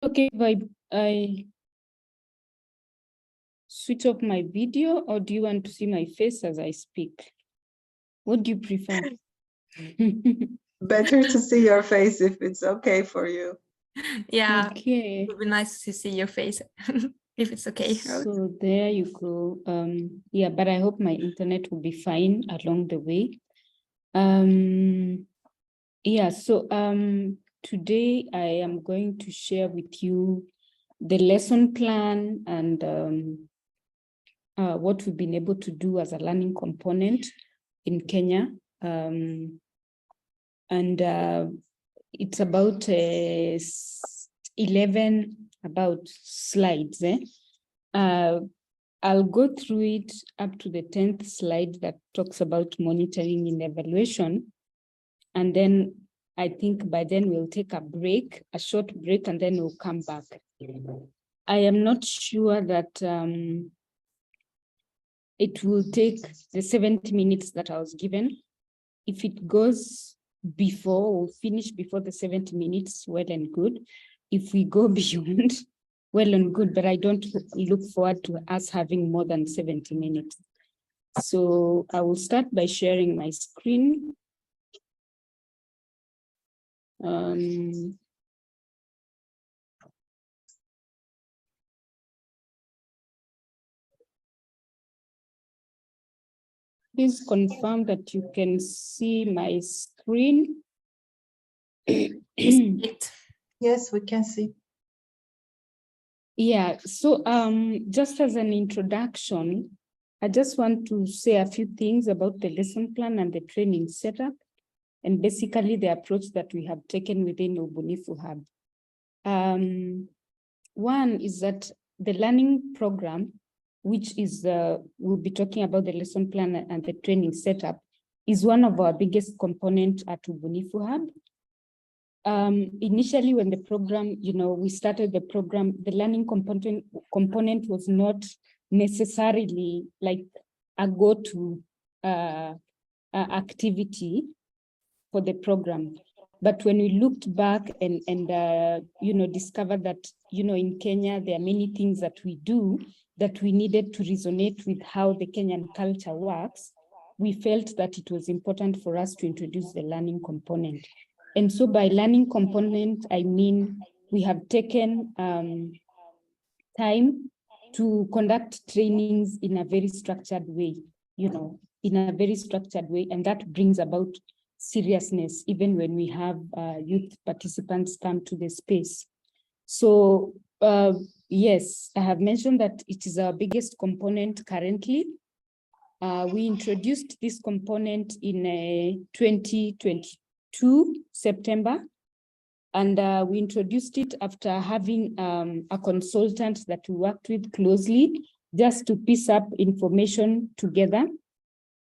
Okay, if I switch off my video, or do you want to see my face as I speak? What do you prefer? Better to see your face if it's okay for you. Yeah, Okay. it would be nice to see your face if it's okay. So there you go. Yeah, but I hope my internet will be fine along the way. Yeah, so today I am going to share with you the lesson plan and what we've been able to do as a learning component in Kenya. It's about 11 slides. I'll go through it up to the 10th slide that talks about monitoring and evaluation. And then I think by then we'll take a break, a short break, and then we'll come back. I am not sure that it will take the 70 minutes that I was given. If it goes before or finish before the 70 minutes, well and good. If we go beyond, well and good, but I don't look forward to us having more than 70 minutes. So I will start by sharing my screen. Please confirm that you can see my screen. Yes, we can see. Yeah, so just as an introduction, I just want to say a few things about the lesson plan and the training setup, and basically the approach that we have taken within Ubunifu Hub. One is that the learning program, which is, we'll be talking about the lesson plan and the training setup, is one of our biggest components at Ubunifu Hub. Initially, when the program, we started the program, the learning component was not necessarily like a go-to activity for the program. But when we looked back and discovered that, in Kenya, there are many things that we do that we needed to resonate with how the Kenyan culture works, we felt that it was important for us to introduce the learning component. And so by learning component, I mean, we have taken time to conduct trainings in a very structured way, and that brings about seriousness, even when we have youth participants come to the space. So yes, I have mentioned that it is our biggest component currently. We introduced this component in 2022, September, and we introduced it after having a consultant that we worked with closely just to piece up information together.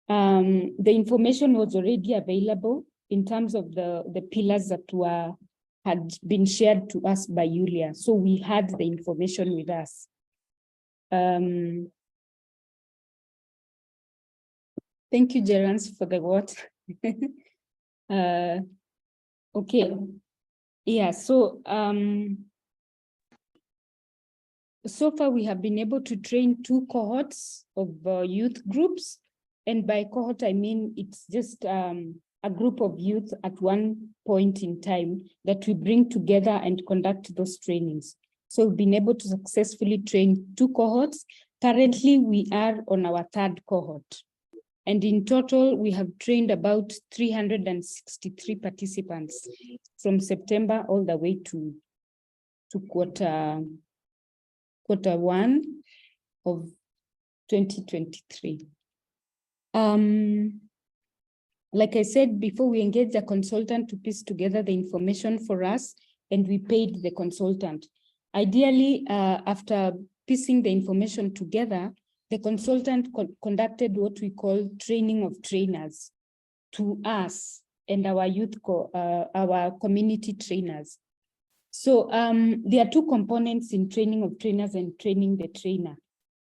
The information was already available in terms of the pillars that had been shared to us by Yulia. So we had the information with us. Thank you, Gerance, for the what. Okay. Yeah, so so far we have been able to train 2 cohorts of youth groups. And by cohort, I mean, it's just a group of youth at one point in time that we bring together and conduct those trainings. So we've been able to successfully train 2 cohorts. Currently, we are on our 3rd cohort. And in total, we have trained about 363 participants from September all the way to quarter 1 of 2023. Like I said before, we engaged a consultant to piece together the information for us, and we paid the consultant. Ideally, after piecing the information together, the consultant conducted what we call training of trainers to us and our youth, our community trainers. So there are 2 components in training of trainers and training the trainer.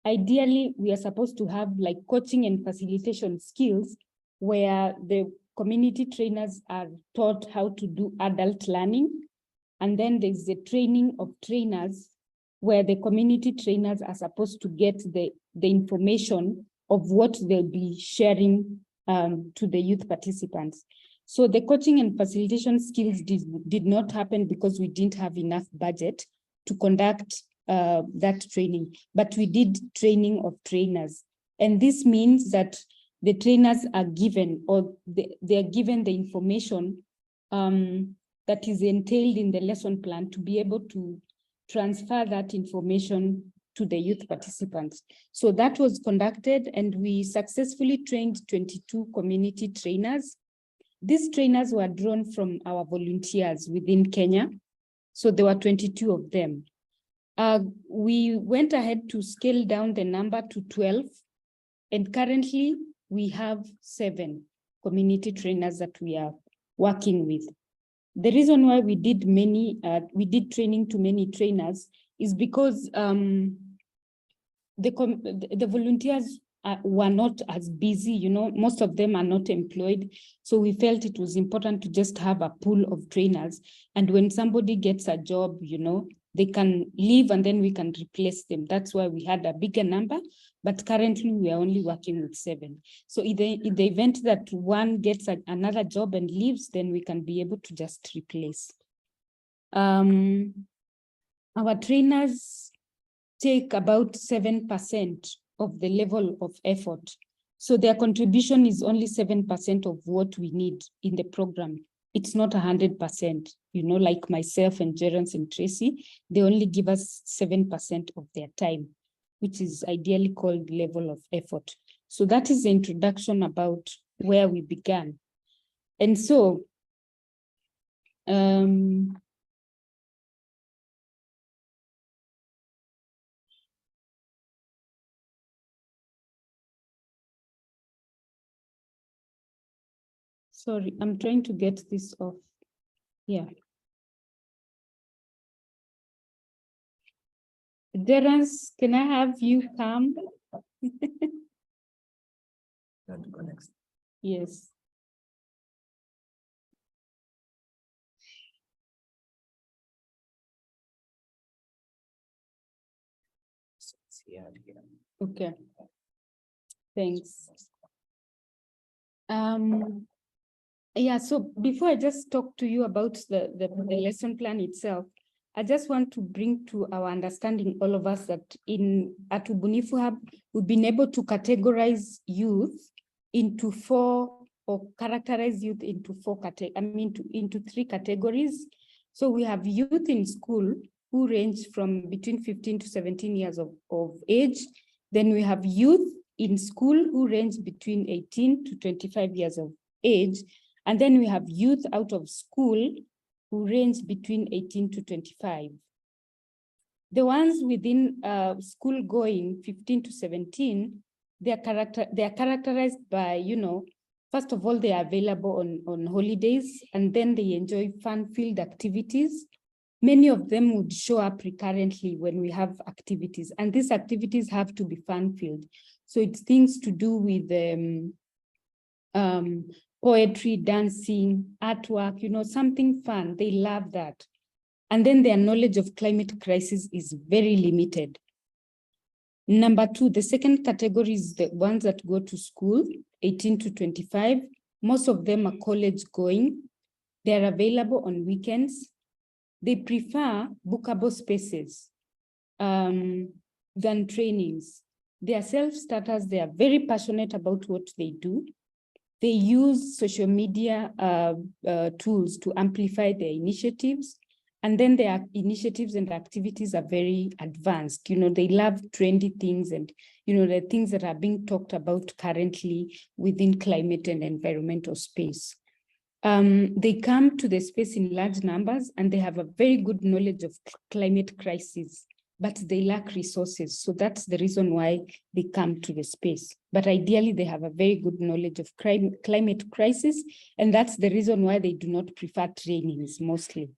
Ideally, we are supposed to have like coaching and facilitation skills where the community trainers are taught how to do adult learning. And then there's the training of trainers, where the community trainers are supposed to get the information of what they'll be sharing to the youth participants. So the coaching and facilitation skills did not happen because we didn't have enough budget to conduct that training, but we did training of trainers. And this means that the trainers are given, or they are given the information that is entailed in the lesson plan to be able to transfer that information to the youth participants. So that was conducted, and we successfully trained 22 community trainers. These trainers were drawn from our volunteers within Kenya. So there were 22 of them. We went ahead to scale down the number to 12, and currently we have 7 community trainers that we are working with. The reason why we did training to many trainers is because the volunteers were not as busy, you know, most of them are not employed. So we felt it was important to just have a pool of trainers. And when somebody gets a job, you know, they can leave and then we can replace them. That's why we had a bigger number, but currently we are only working with 7. So in the event that one gets another job and leaves, then we can be able to just replace. Our trainers take about 7% of the level of effort. So their contribution is only 7% of what we need in the program. It's not 100%, you know, like myself and Gerance and Tracy, they only give us 7% of their time, which is ideally called level of effort. So that is the introduction about where we began. And so, sorry, I'm trying to get this off. Yeah. Gerance, can I have you come? Go next. Yes. Okay. Thanks. Yeah, so before I just talk to you about the lesson plan itself, I just want to bring to our understanding, all of us, that at Ubunifu Hub, we've been able to categorize youth into 4, or characterize youth into 4 into 3 categories. So we have youth in school who range from between 15 to 17 years of age. Then we have youth in school who range between 18 to 25 years of age. And then we have youth out of school who range between 18 to 25. The ones within school going 15 to 17, they are characterized by, you know, first of all, they are available on holidays, and then they enjoy fun-filled activities. Many of them would show up recurrently when we have activities, and these activities have to be fun-filled. So it's things to do with poetry, dancing, artwork, you know, something fun. They love that. And then their knowledge of climate crisis is very limited. Number 2, the second category is the ones that go to school, 18 to 25. Most of them are college going. They're available on weekends. They prefer bookable spaces than trainings. They are self-starters. They are very passionate about what they do. They use social media tools to amplify their initiatives. And then their initiatives and activities are very advanced. You know, they love trendy things and, you know, the things that are being talked about currently within climate and environmental space. They come to the space in large numbers, and they have a very good knowledge of climate crisis, but they lack resources. So that's the reason why they come to the space. But ideally, they have a very good knowledge of climate crisis, and that's the reason why they do not prefer trainings mostly.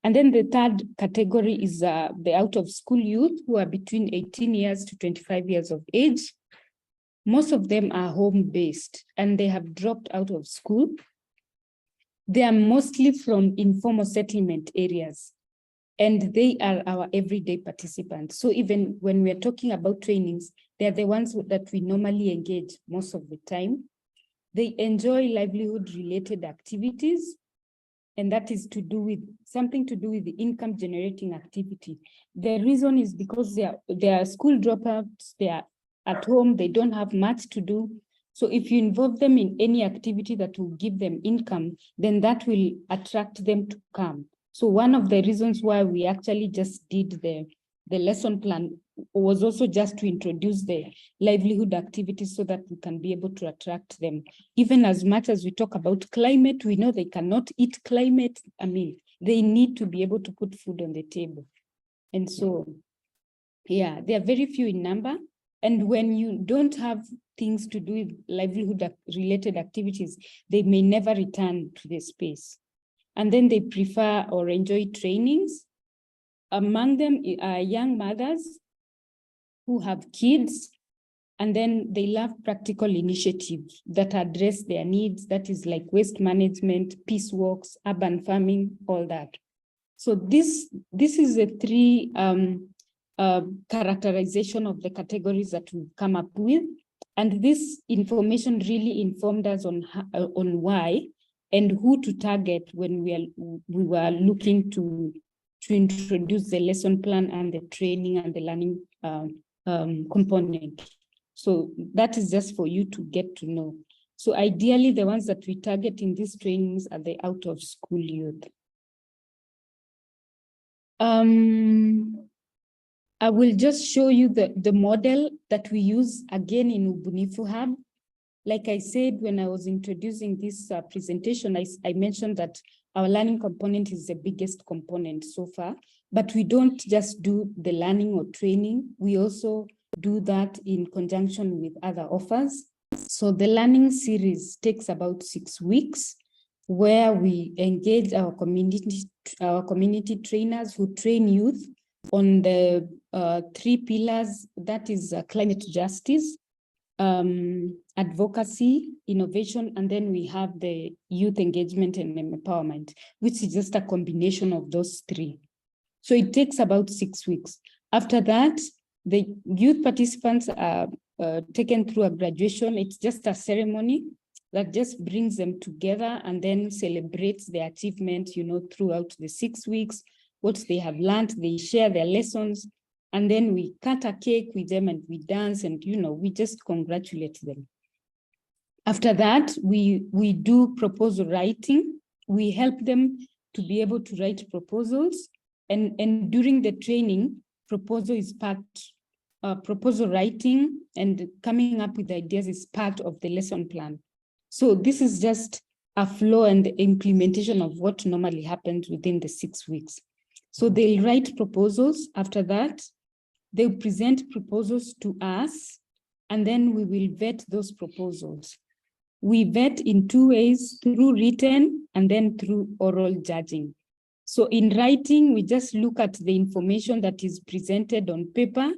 And then the third category is the out-of-school youth who are between 18 years to 25 years of age. Most of them are home-based, and they have dropped out of school. They are mostly from informal settlement areas, and they are our everyday participants. So even when we're talking about trainings, they're the ones that we normally engage most of the time. They enjoy livelihood-related activities, and that is something to do with the income generating activity. The reason is because they are school dropouts, they are at home, they don't have much to do. So if you involve them in any activity that will give them income, then that will attract them to come. So one of the reasons why we actually just did the lesson plan was also just to introduce the livelihood activities so that we can be able to attract them. Even as much as we talk about climate, we know they cannot eat climate. I mean, they need to be able to put food on the table. And so, yeah, they are very few in number. And when you don't have things to do with livelihood related activities, they may never return to the space. And then they prefer or enjoy trainings. Among them are young mothers who have kids, and then they love practical initiatives that address their needs. That is like waste management, peace walks, urban farming, all that. So this is the three characterization of the categories that we've come up with. And this information really informed us on why and who to target when we were looking to introduce the lesson plan and the training and the learning component. So that is just for you to get to know. So ideally, the ones that we target in these trainings are the out of school youth. I will just show you the model that we use again in Ubunifu Hub. Like I said, when I was introducing this presentation, I mentioned that our learning component is the biggest component so far, but we don't just do the learning or training. We also do that in conjunction with other offers. So the learning series takes about 6 weeks, where we engage our community trainers who train youth on the 3 pillars, that is climate justice, advocacy, innovation, and then we have the youth engagement and empowerment, which is just a combination of those 3. So it takes about 6 weeks. After that, the youth participants are taken through a graduation. It's just a ceremony that just brings them together and then celebrates their achievement, throughout the 6 weeks, what they have learned. They share their lessons, and then we cut a cake with them and we dance and, we just congratulate them. After that, we do proposal writing. We help them to be able to write proposals. And during the training, proposal writing and coming up with ideas is part of the lesson plan. So this is just a flow and the implementation of what normally happens within the 6 weeks. So they'll write proposals. After that, they'll present proposals to us, and then we will vet those proposals. We vet in 2 ways, through written and then through oral judging. So in writing, we just look at the information that is presented on paper,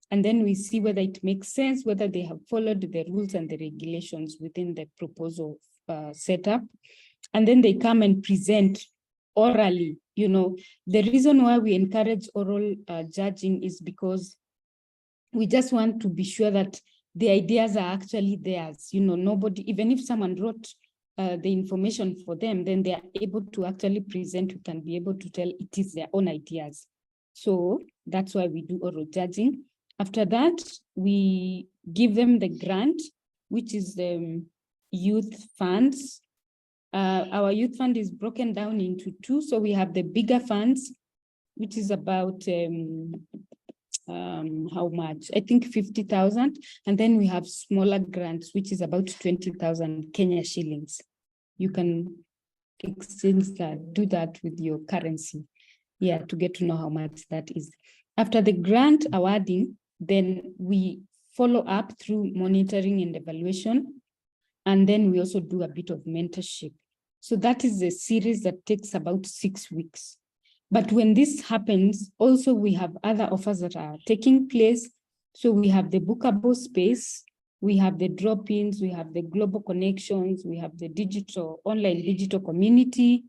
and then we see whether it makes sense, whether they have followed the rules and the regulations within the proposal setup. And then they come and present orally. The reason why we encourage oral judging is because we just want to be sure that the ideas are actually theirs. Nobody, even if someone wrote the information for them, then they are able to actually present. We can be able to tell it is their own ideas. So that's why we do oral judging. After that, we give them the grant, which is the youth funds. Our youth fund is broken down into 2. So we have the bigger funds, which is about how much? I think 50,000. And then we have smaller grants, which is about 20,000 Kenya shillings. You can exchange that, do that with your currency. Yeah, to get to know how much that is. After the grant awarding, then we follow up through monitoring and evaluation. And then we also do a bit of mentorship. So that is a series that takes about 6 weeks. But when this happens, also we have other offers that are taking place. So we have the bookable space, we have the drop-ins, we have the global connections, we have the online digital community,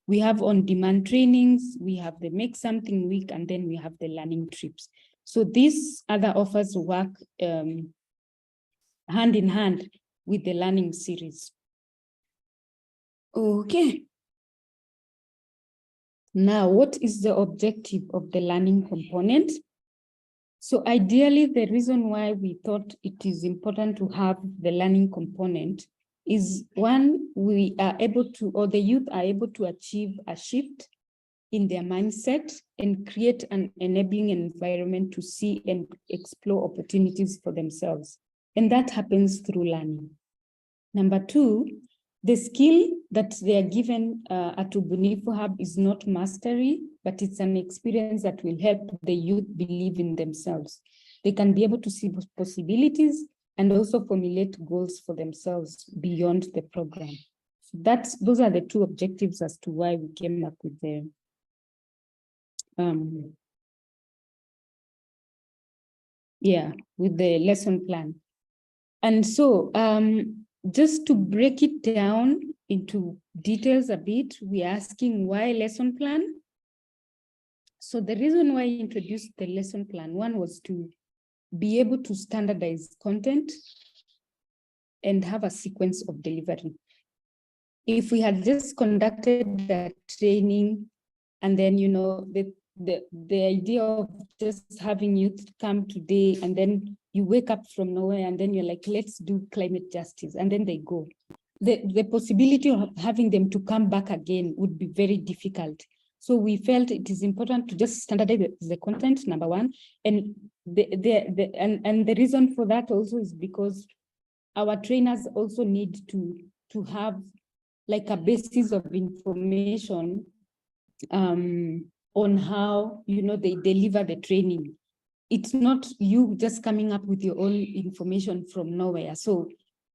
we have on-demand trainings, we have the Make Something Week, and then we have the learning trips. So these other offers work hand in hand with the learning series. Okay. Now, what is the objective of the learning component? So ideally, the reason why we thought it is important to have the learning component is, one, we are able to, or the youth are able to achieve a shift in their mindset and create an enabling environment to see and explore opportunities for themselves. And that happens through learning. Number two, the skill that they are given at Ubunifu Hub is not mastery, but it's an experience that will help the youth believe in themselves. They can be able to see possibilities and also formulate goals for themselves beyond the program. Those are the two objectives as to why we came up with the with the lesson plan. And so just to break it down into details a bit, we're asking why lesson plan? So the reason why I introduced the lesson plan, one was to be able to standardize content and have a sequence of delivery. If we had just conducted that training and then, you know, the idea of just having youth come today and then you wake up from nowhere and then you're like, let's do climate justice, and then they go. The possibility of having them to come back again would be very difficult. So we felt it is important to just standardize the content, number one. And the reason for that also is because our trainers also need to have like a basis of information on how, you know, they deliver the training. It's not you just coming up with your own information from nowhere. So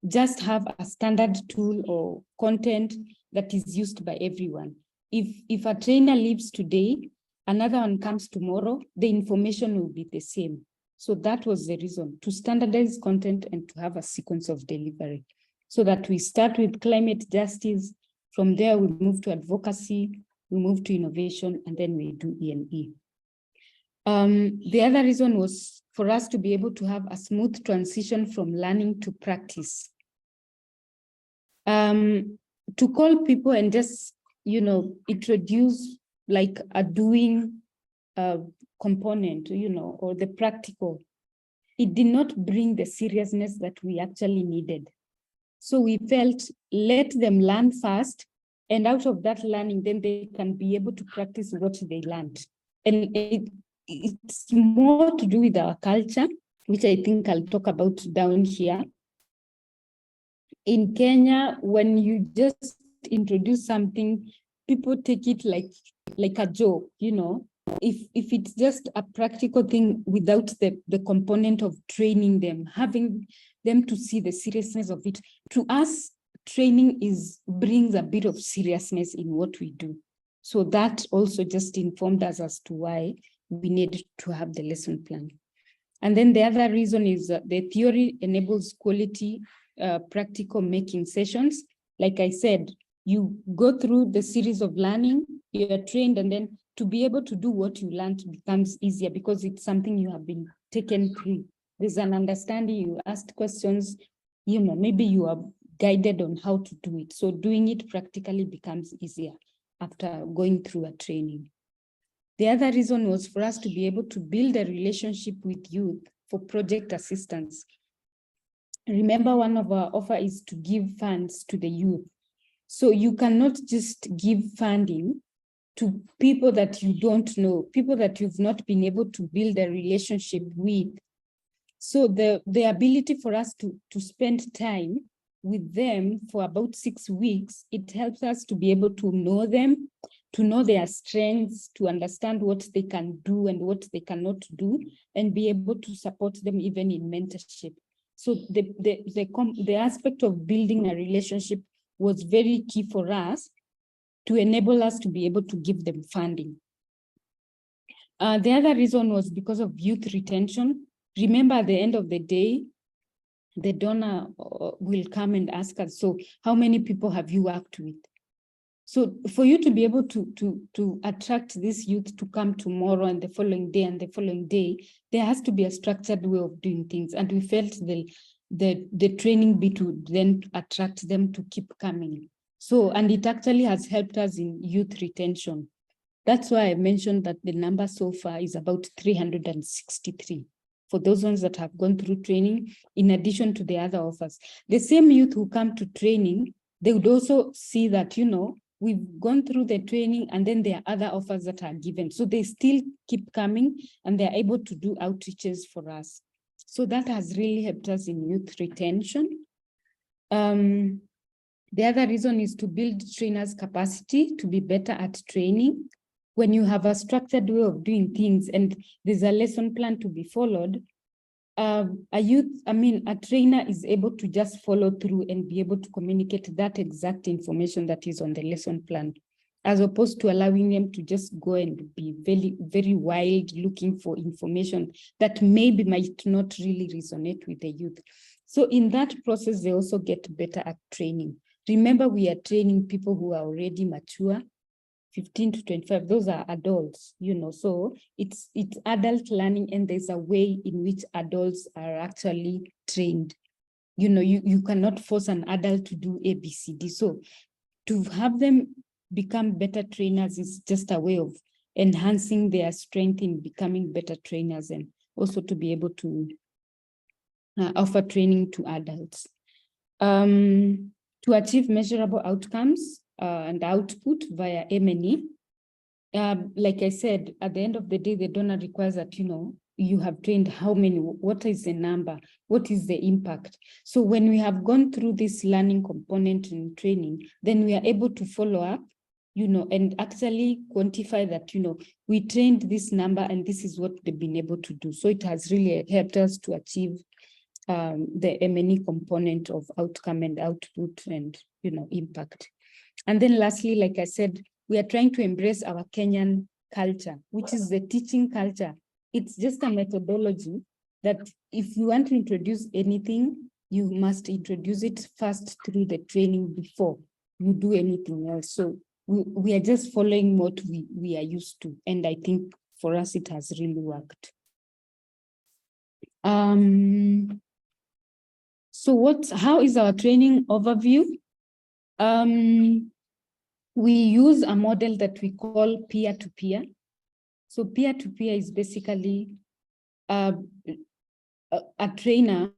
just have a standard tool or content that is used by everyone. If a trainer leaves today, another one comes tomorrow, the information will be the same. So that was the reason, to standardize content and to have a sequence of delivery, so that we start with climate justice. From there, we move to advocacy, we move to innovation, and then we do E&E. The other reason was for us to be able to have a smooth transition from learning to practice. To call people and just, you know, introduce like a doing component, you know, or the practical, it did not bring the seriousness that we actually needed. So we felt, let them learn first, and out of that learning, then they can be able to practice what they learned. And it's more to do with our culture, which I think I'll talk about down here. In Kenya, when you just introduce something, people take it like a joke, you know. If it's just a practical thing without the component of training them, having them to see the seriousness of it, to us, training brings a bit of seriousness in what we do. So that also just informed us as to why we need to have the lesson plan. And then the other reason is that the theory enables quality practical making sessions. Like I said, you go through the series of learning, you are trained, and then to be able to do what you learned becomes easier because it's something you have been taken through. There's an understanding, you asked questions, you know, maybe you are guided on how to do it. So doing it practically becomes easier after going through a training. The other reason was for us to be able to build a relationship with youth for project assistance. Remember, one of our offer is to give funds to the youth. So you cannot just give funding to people that you don't know, people that you've not been able to build a relationship with. So the ability for us to spend time with them for about 6 weeks, it helps us to be able to know them, to know their strengths, to understand what they can do and what they cannot do, and be able to support them even in mentorship. So the aspect of building a relationship was very key for us to enable us to be able to give them funding. The other reason was because of youth retention. Remember, at the end of the day, the donor will come and ask us, so how many people have you worked with? So for you to be able to attract this youth to come tomorrow and the following day and the following day, there has to be a structured way of doing things. And we felt the training bit would then attract them to keep coming. So, and it actually has helped us in youth retention. That's why I mentioned that the number so far is about 363 for those ones that have gone through training, in addition to the other offers. The same youth who come to training, they would also see that, you know, we've gone through the training and then there are other offers that are given. So they still keep coming and they're able to do outreaches for us. So that has really helped us in youth retention. The other reason is to build trainers' capacity to be better at training. When you have a structured way of doing things and there's a lesson plan to be followed, a trainer is able to just follow through and be able to communicate that exact information that is on the lesson plan, as opposed to allowing them to just go and be very, very wild looking for information that maybe might not really resonate with the youth. So in that process, they also get better at training. Remember, we are training people who are already mature, 15 to 25, those are adults, you know, so it's adult learning, and there's a way in which adults are actually trained. You know, you cannot force an adult to do ABCD. So to have them become better trainers is just a way of enhancing their strength in becoming better trainers, and also to be able to offer training to adults. To achieve measurable outcomes and output via M&E. Like I said, at the end of the day, the donor requires that, you know, you have trained how many, what is the number, what is the impact. So when we have gone through this learning component in training, then we are able to follow up, you know, and actually quantify that, you know, we trained this number and this is what they've been able to do. So it has really helped us to achieve the M&E component of outcome and output and, you know, impact. And then lastly, like I said, we are trying to embrace our Kenyan culture, which is the teaching culture. It's just a methodology that if you want to introduce anything, you must introduce it first through the training before you do anything else. So we are just following what we are used to. And I think for us, it has really worked. So how is our training overview? We use a model that we call peer-to-peer. So peer-to-peer is basically a trainer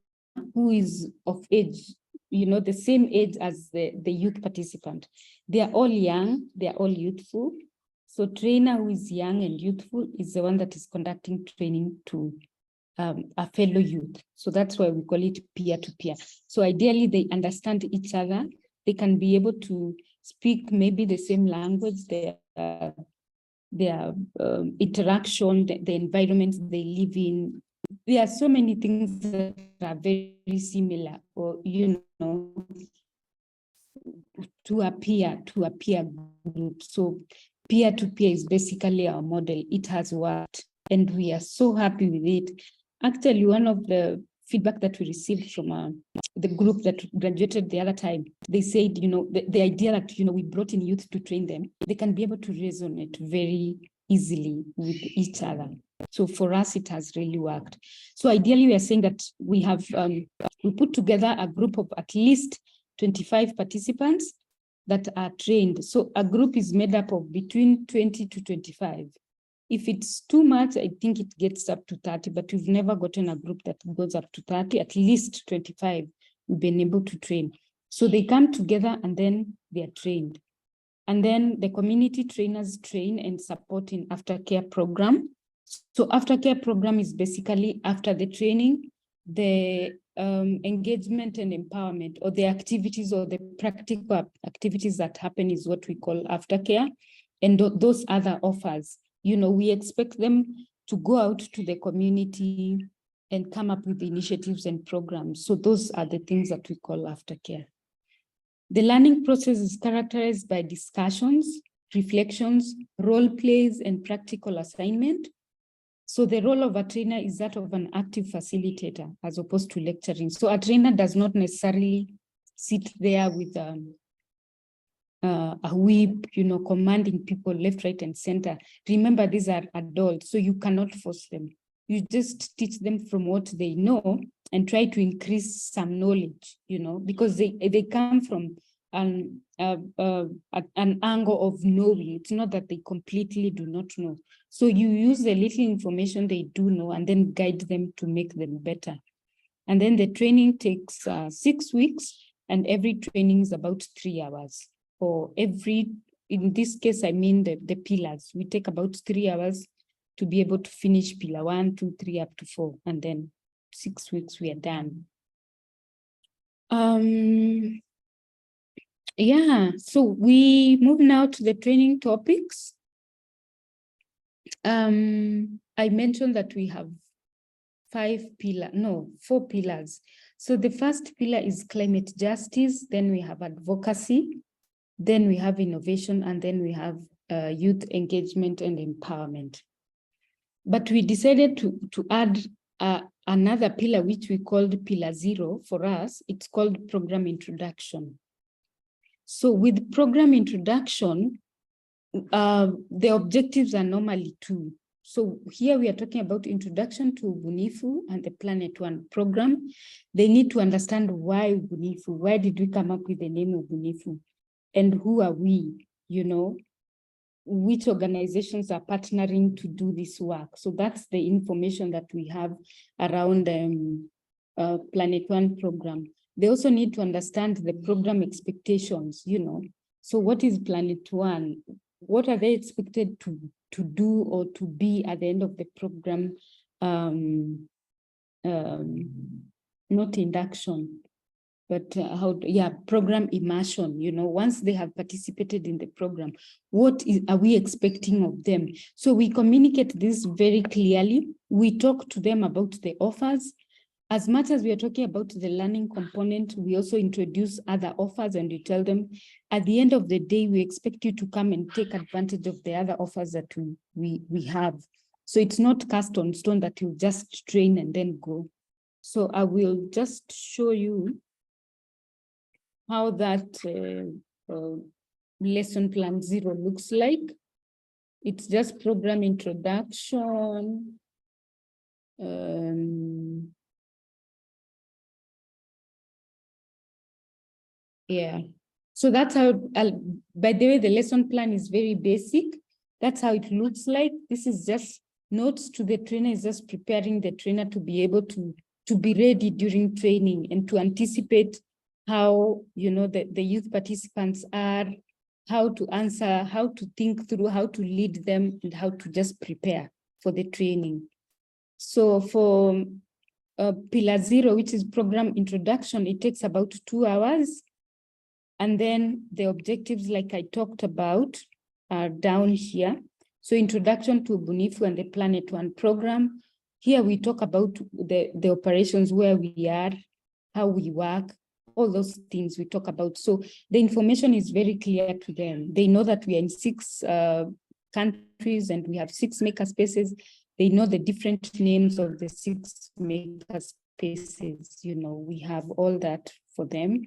who is of age, you know, the same age as the youth participant. They are all young, they are all youthful. So trainer who is young and youthful is the one that is conducting training to a fellow youth. So that's why we call it peer-to-peer. So ideally they understand each other. They can be able to speak maybe the same language, their interaction, the environment they live in. There are so many things that are very similar, or, you know, to a peer group. So peer-to-peer is basically our model. It has worked and we are so happy with it. Actually, one of the feedback that we received from the group that graduated the other time, they said, you know, the idea that, you know, we brought in youth to train them, they can be able to resonate very easily with each other. So for us, it has really worked. So ideally, we are saying that we have, we put together a group of at least 25 participants that are trained. So a group is made up of between 20 to 25. If it's too much, I think it gets up to 30, but we've never gotten a group that goes up to 30, at least 25, we've been able to train. So they come together and then they are trained. And then the community trainers train and support in aftercare program. So aftercare program is basically after the training, the engagement and empowerment, or the activities or the practical activities that happen is what we call aftercare. And those other offers, you know, we expect them to go out to the community and come up with initiatives and programs. So those are the things that we call aftercare. The learning process is characterized by discussions, reflections, role plays, and practical assignment. So the role of a trainer is that of an active facilitator as opposed to lecturing. So a trainer does not necessarily sit there with a whip, commanding people left, right, and center. Remember, these are adults, so you cannot force them. You just teach them from what they know and try to increase some knowledge, because they come from an angle of knowing. It's not that they completely do not know. So you use the little information they do know and then guide them to make them better. And then the training takes 6 weeks, and every training is about 3 hours. For every, in this case, I mean the pillars. We take about 3 hours to be able to finish pillar 1, 2, 3, up to 4, and then 6 weeks we are done. Yeah, so we move now to the training topics. I mentioned that we have 4 pillars. So the first pillar is climate justice, then we have advocacy, then we have innovation, and then we have youth engagement and empowerment. But we decided to add another pillar, which we called pillar 0 for us. It's called program introduction. So with program introduction, the objectives are normally 2. So here we are talking about introduction to Ubunifu and the Planet One program. They need to understand why Ubunifu, why did we come up with the name Ubunifu, and who are we, which organizations are partnering to do this work. So that's the information that we have around Planet One program. They also need to understand the program expectations, So what is Planet One? What are they expected to do or to be at the end of the program? Not induction, but program immersion. Once they have participated in the program, what are we expecting of them? So we communicate this very clearly. We talk to them about the offers. As much as we are talking about the learning component, we also introduce other offers, and we tell them, at the end of the day, we expect you to come and take advantage of the other offers that we have. So it's not cast on stone that you just train and then go. So I will just show you how that lesson plan 0 looks like. It's just program introduction. Yeah, so that's how, by the way, the lesson plan is very basic. That's how it looks like. This is just notes to the trainer, is just preparing the trainer to be able to be ready during training and to anticipate how, the youth participants are, how to answer, how to think through, how to lead them, and how to just prepare for the training. So for pillar 0, which is program introduction, it takes about 2 hours. And then the objectives, like I talked about, are down here. So introduction to Ubunifu and the Planet One program. Here we talk about the operations, where we are, how we work, all those things we talk about. So the information is very clear to them. They know that we are in 6 countries and we have 6 makerspaces. They know the different names of the 6 makerspaces. We have all that for them.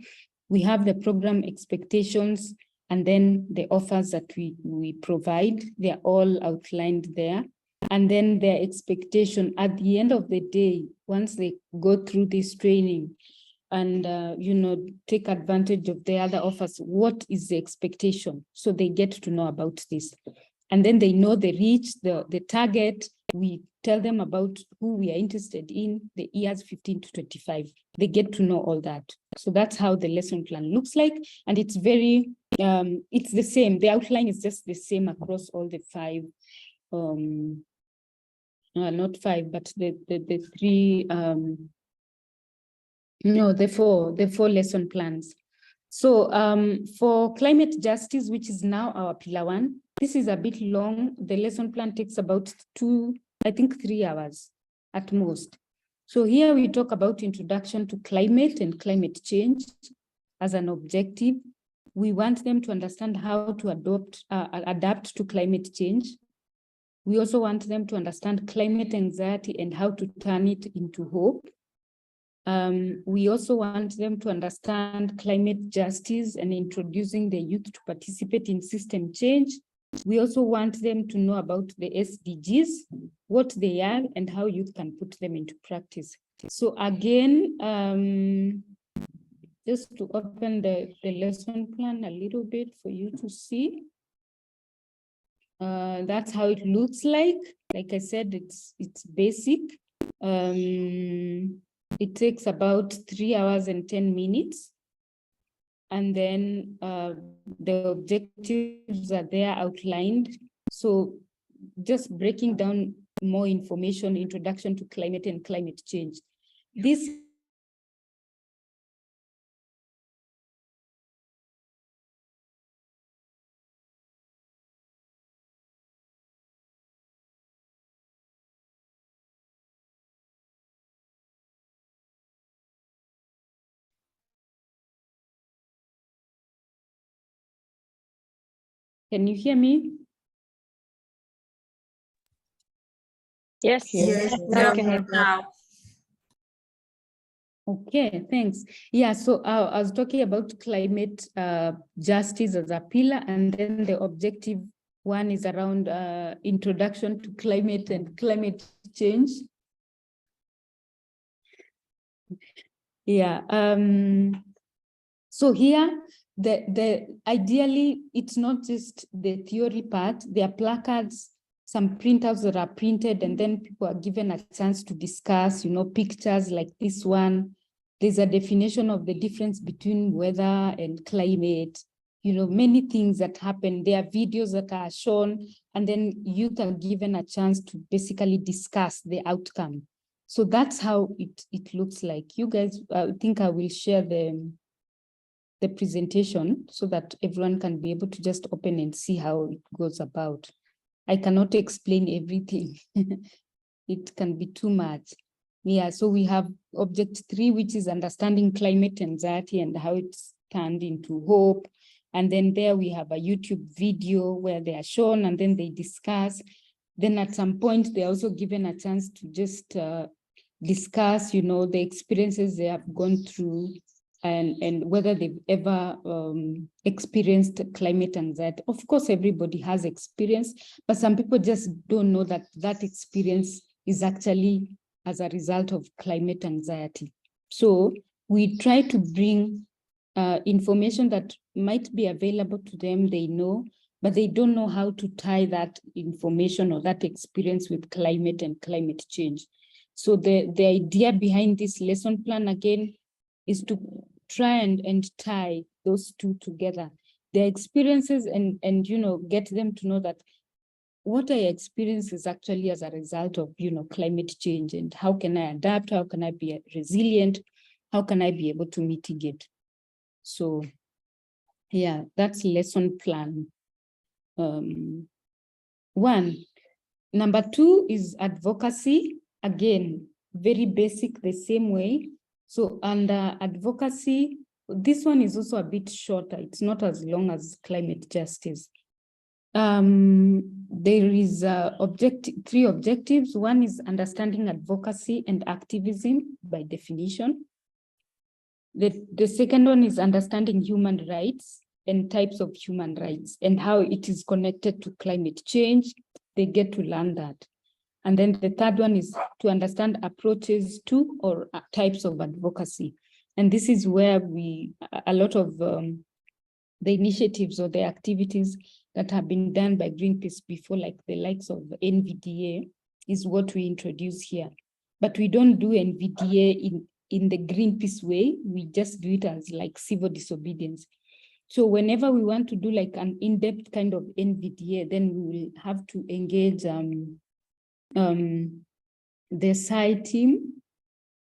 We have the program expectations, and then the offers that we provide. They're all outlined there. And then their expectation at the end of the day, once they go through this training and, take advantage of the other offers, what is the expectation? So they get to know about this. And then they know the reach, the target. We tell them about who we are interested in, the years 15 to 25. They get to know all that. So that's how the lesson plan looks like. And it's very, it's the same. The outline is just the same across all the 5, not 5, but the 3, the 4 lesson plans. So for climate justice, which is now our pillar 1, this is a bit long. The lesson plan takes about 3 hours at most. So here we talk about introduction to climate and climate change as an objective. We want them to understand how to adapt to climate change. We also want them to understand climate anxiety and how to turn it into hope. We also want them to understand climate justice and introducing the youth to participate in system change. We also want them to know about the SDGs, what they are, and how youth can put them into practice. So again, just to open the lesson plan a little bit for you to see. That's how it looks like. Like I said, it's basic. It takes about 3 hours and 10 minutes. And then the objectives are there outlined. So just breaking down more information, introduction to climate and climate change. This Can you hear me? Yes. Yes. Now. Okay, thanks. Yeah, so I was talking about climate justice as a pillar, and then the objective one is around introduction to climate and climate change. Yeah, so here, the ideally, it's not just the theory part, there are placards, some printouts that are printed, and then people are given a chance to discuss, you know, pictures like this one. There's a definition of the difference between weather and climate, you know, many things that happen. There are videos that are shown, and then youth are given a chance to basically discuss the outcome. So that's how it looks like. You guys, I think I will share the presentation so that everyone can be able to just open and see how it goes about. I cannot explain everything. It can be too much. Yeah, so we have object 3, which is understanding climate anxiety and how it's turned into hope. And then there we have a YouTube video where they are shown and then they discuss. Then at some point, they're also given a chance to just discuss, you know, the experiences they have gone through and whether they've ever experienced climate anxiety. Of course, everybody has experience, but some people just don't know that that experience is actually as a result of climate anxiety. So we try to bring information that might be available to them, they know, but they don't know how to tie that information or that experience with climate and climate change. So the idea behind this lesson plan, again, is to try and tie those two together, their experiences and you know, get them to know that what I experience is actually as a result of, you know, climate change, and how can I adapt? How can I be resilient? How can I be able to mitigate? So yeah, that's lesson plan 1. Number 2 is advocacy. Again, very basic, the same way. So under advocacy, this one is also a bit shorter. It's not as long as climate justice. There is 3 objectives. 1 is understanding advocacy and activism by definition. The second one is understanding human rights and types of human rights and how it is connected to climate change. They get to learn that. And then the third one is to understand approaches to or types of advocacy. And this is where a lot of the initiatives or the activities that have been done by Greenpeace before, like the likes of NVDA, is what we introduce here. But we don't do NVDA in the Greenpeace way. We just do it as like civil disobedience. So whenever we want to do like an in-depth kind of NVDA, then we will have to engage the SCI team.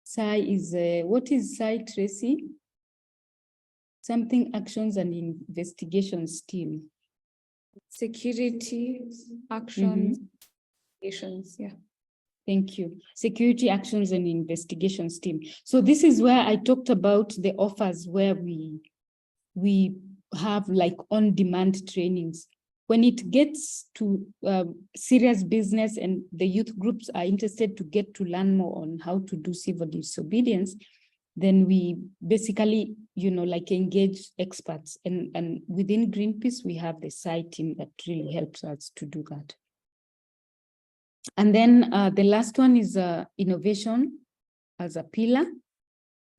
SCI is, what is SCI, Tracy? Something actions and investigations team. Security actions, yeah. Thank you. Security actions and investigations team. So this is where I talked about the offers where we have like on-demand trainings when it gets to serious business and the youth groups are interested to get to learn more on how to do civil disobedience, then we basically, like engage experts. And within Greenpeace, we have the site team that really helps us to do that. And then the last one is innovation as a pillar.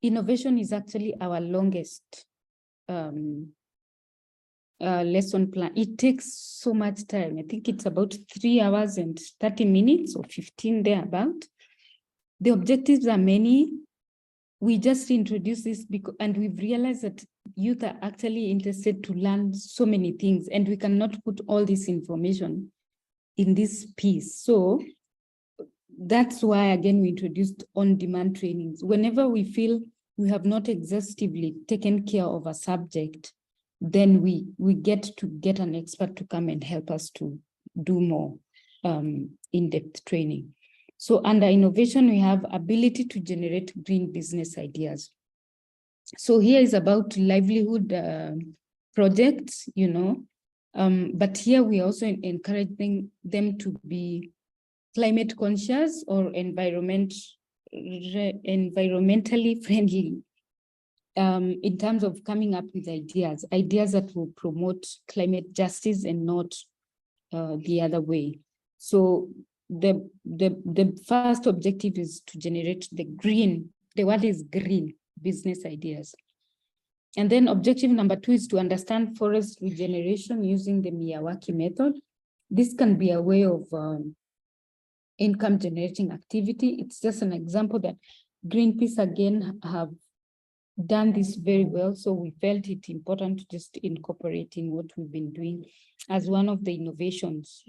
Innovation is actually our longest lesson plan. It takes so much time. I think it's about 3 hours and 30 minutes or 15 thereabout. The objectives are many. We just introduced this because, and we've realized that youth are actually interested to learn so many things, and we cannot put all this information in this piece. So that's why, again, we introduced on-demand trainings. Whenever we feel we have not exhaustively taken care of a subject, then we get an expert to come and help us to do more in-depth training. So under innovation, we have ability to generate green business ideas. So here is about livelihood projects, but here we also encouraging them to be climate conscious or environmentally friendly in terms of coming up with ideas that will promote climate justice and not the other way. So the first objective is to generate the word is green business ideas. And then objective number 2 is to understand forest regeneration using the Miyawaki method. This can be a way of income generating activity. It's just an example that Greenpeace again have done this very well. So we felt it important to just incorporate in what we've been doing as one of the innovations,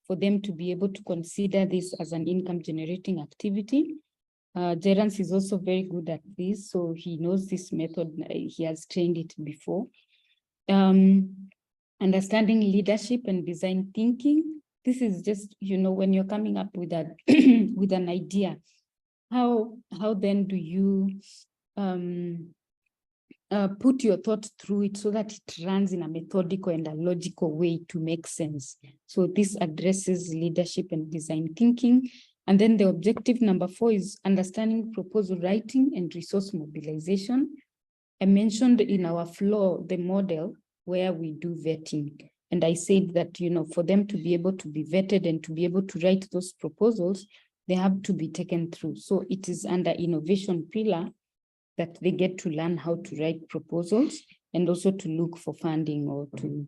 for them to be able to consider this as an income generating activity. Gerance is also very good at this, so he knows this method. He has trained it before. Understanding leadership and design thinking. This is just, when you're coming up with that with an idea, how then do you put your thoughts through it so that it runs in a methodical and a logical way to make sense. So this addresses leadership and design thinking. And then the objective number 4 is understanding proposal writing and resource mobilization. I mentioned in our flow, the model where we do vetting. And I said that, for them to be able to be vetted and to be able to write those proposals, they have to be taken through. So it is under innovation pillar that they get to learn how to write proposals and also to look for funding or to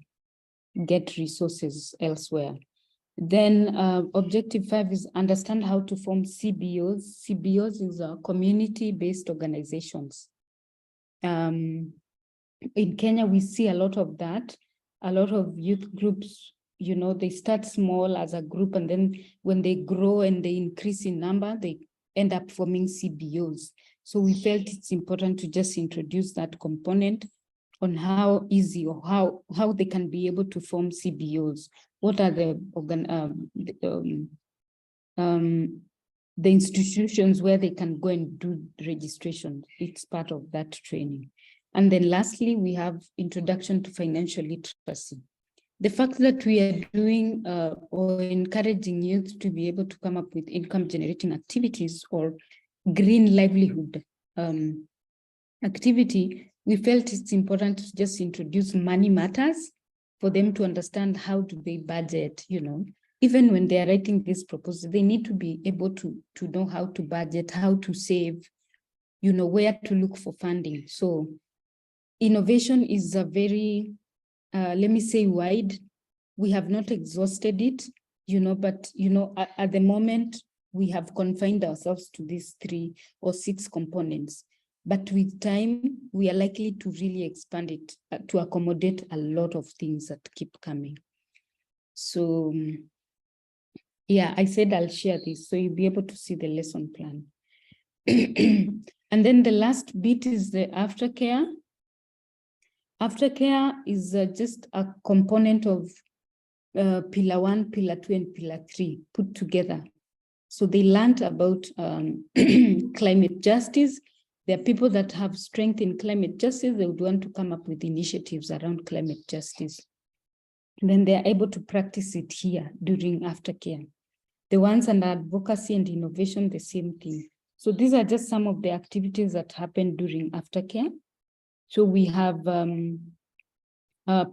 get resources elsewhere. Then objective 5 is understand how to form CBOs. CBOs is community-based organizations. In Kenya, we see a lot of that. A lot of youth groups, they start small as a group, and then when they grow and they increase in number, they end up forming CBOs. So we felt it's important to just introduce that component on how easy or how they can be able to form CBOs. What are the institutions where they can go and do registration? It's part of that training. And then lastly, we have introduction to financial literacy. The fact that we are doing or encouraging youth to be able to come up with income generating activities or green livelihood activity, we felt it's important to just introduce money matters for them to understand how do they budget, even when they are writing this proposal, they need to be able to know how to budget, how to save, where to look for funding. So innovation is a very, let me say, wide. We have not exhausted it, but, at the moment, we have confined ourselves to these 3 or 6 components. But with time, we are likely to really expand it to accommodate a lot of things that keep coming. So, yeah, I said I'll share this so you'll be able to see the lesson plan. And then the last bit is the aftercare. Aftercare is just a component of pillar 1, pillar 2, and pillar 3 put together. So they learned about climate justice. There are people that have strength in climate justice. They would want to come up with initiatives around climate justice. then they are able to practice it here during aftercare. The ones under advocacy and innovation, the same thing. So these are just some of the activities that happen during aftercare. So we have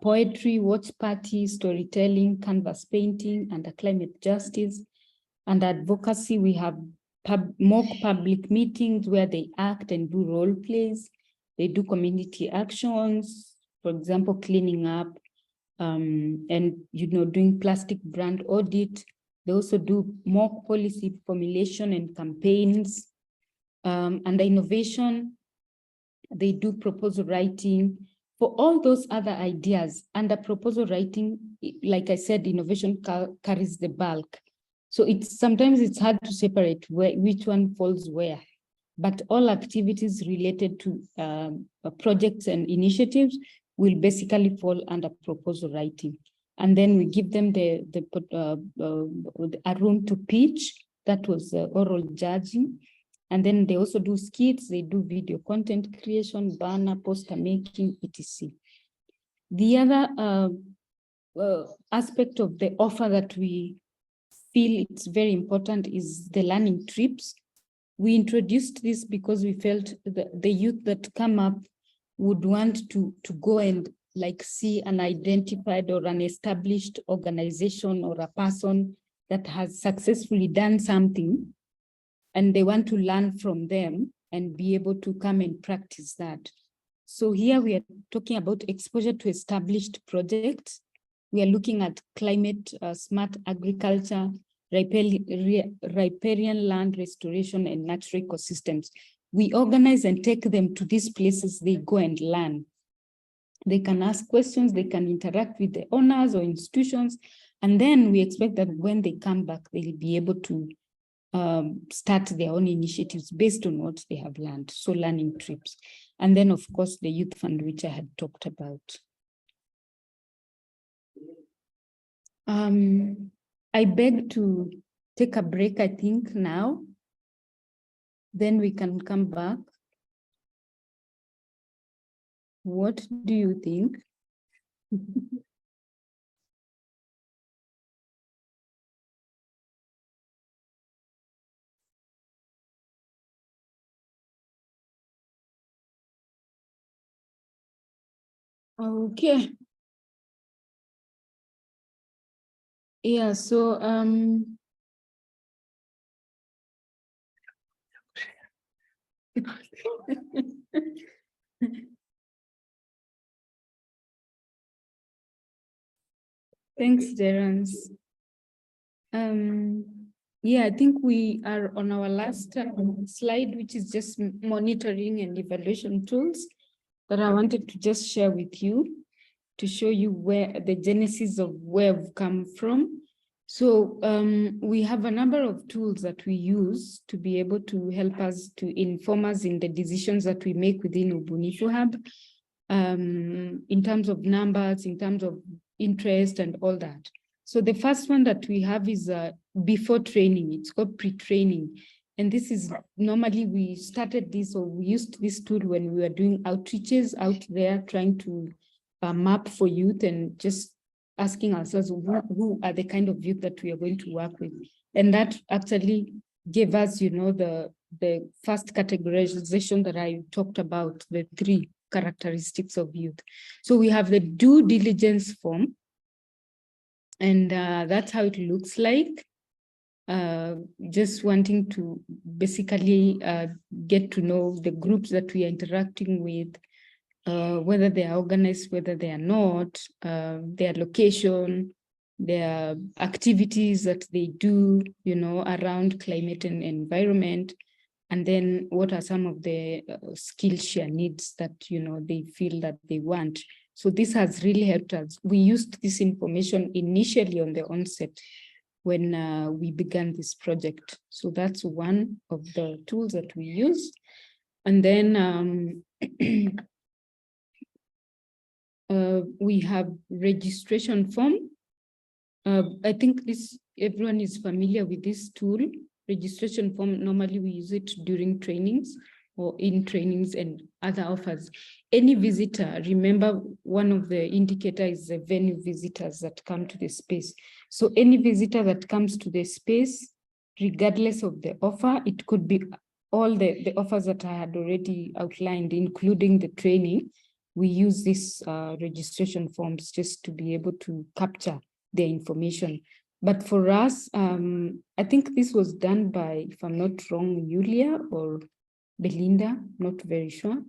poetry, watch party, storytelling, canvas painting, and climate justice. And advocacy, we have mock public meetings where they act and do role plays. They do community actions, for example, cleaning up and doing plastic brand audit. They also do mock policy formulation and campaigns. Under innovation, they do proposal writing. For all those other ideas, under proposal writing, like I said, innovation carries the bulk. So sometimes it's hard to separate which one falls where. But all activities related to projects and initiatives will basically fall under proposal writing. And then we give them a room to pitch. That was oral judging. And then they also do skits, they do video content creation, banner, poster making, etc. The other aspect of the offer that we feel it's very important is the learning trips. We introduced this because we felt the youth that come up would want to go and like see an identified or an established organization or a person that has successfully done something, and they want to learn from them and be able to come and practice that. So here we are talking about exposure to established projects. We are looking at climate, smart agriculture, riparian land restoration, and natural ecosystems. We organize and take them to these places, they go and learn. They can ask questions, they can interact with the owners or institutions, and then we expect that when they come back, they'll be able to start their own initiatives based on what they have learned. So learning trips. And then of course, the youth fund, which I had talked about. I beg to take a break, I think now, then we can come back. What do you think? Okay. Yeah, so thanks, Terence. Yeah, I think we are on our last slide, which is just monitoring and evaluation tools that I wanted to just share with you to show you where the genesis of where we've come from. So we have a number of tools that we use to be able to help us to inform us in the decisions that we make within Ubunifu Hub, in terms of numbers, in terms of interest and all that. So the first one that we have is before training. It's called pre-training. And this is normally we started this, or we used this tool when we were doing outreaches out there, trying to map for youth and just asking ourselves who are the kind of youth that we are going to work with. And that actually gave us, the first categorization that I talked about, the 3 characteristics of youth. So we have the due diligence form. And that's how it looks like. Just wanting to basically get to know the groups that we are interacting with, whether they are organized, whether they are not, their location, their activities that they do, around climate and environment, and then what are some of the skill share needs that, they feel that they want. So this has really helped us. We used this information initially on the onset when we began this project. So that's one of the tools that we use. And then we have registration form. I think everyone is familiar with this tool. Registration form, normally we use it during trainings. or in trainings and other offers. Any visitor, remember one of the indicators is the venue visitors that come to the space. So any visitor that comes to the space, regardless of the offer, it could be all the offers that I had already outlined, including the training. We use these registration forms just to be able to capture their information. But for us, I think this was done by, if I'm not wrong, Julia or Belinda, not very sure.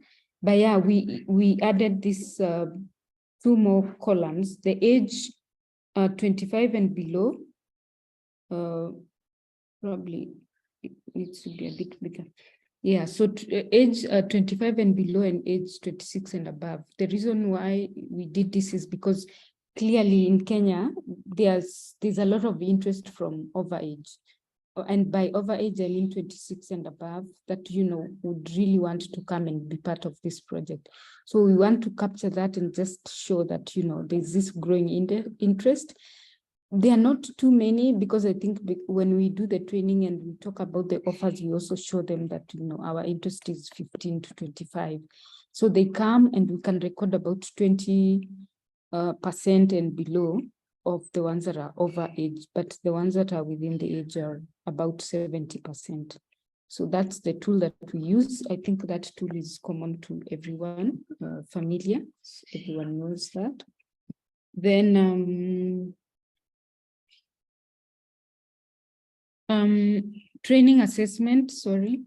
But yeah, we added this 2 more columns, the age 25 and below, probably it needs to be a bit bigger. Yeah, so age 25 and below and age 26 and above. The reason why we did this is because clearly in Kenya, there's a lot of interest from overage. And by overage, I mean 26 and above that, you know, would really want to come and be part of this project. So we want to capture that and just show that, you know, there's this growing interest. There are not too many, because I think when we do the training and we talk about the offers, we also show them that, you know, our interest is 15 to 25. So they come and we can record about 20% and below of the ones that are over age, but the ones that are within the age are about 70%. So that's the tool that we use. I think that tool is common to everyone, familiar. Everyone knows that. Then training assessment, sorry.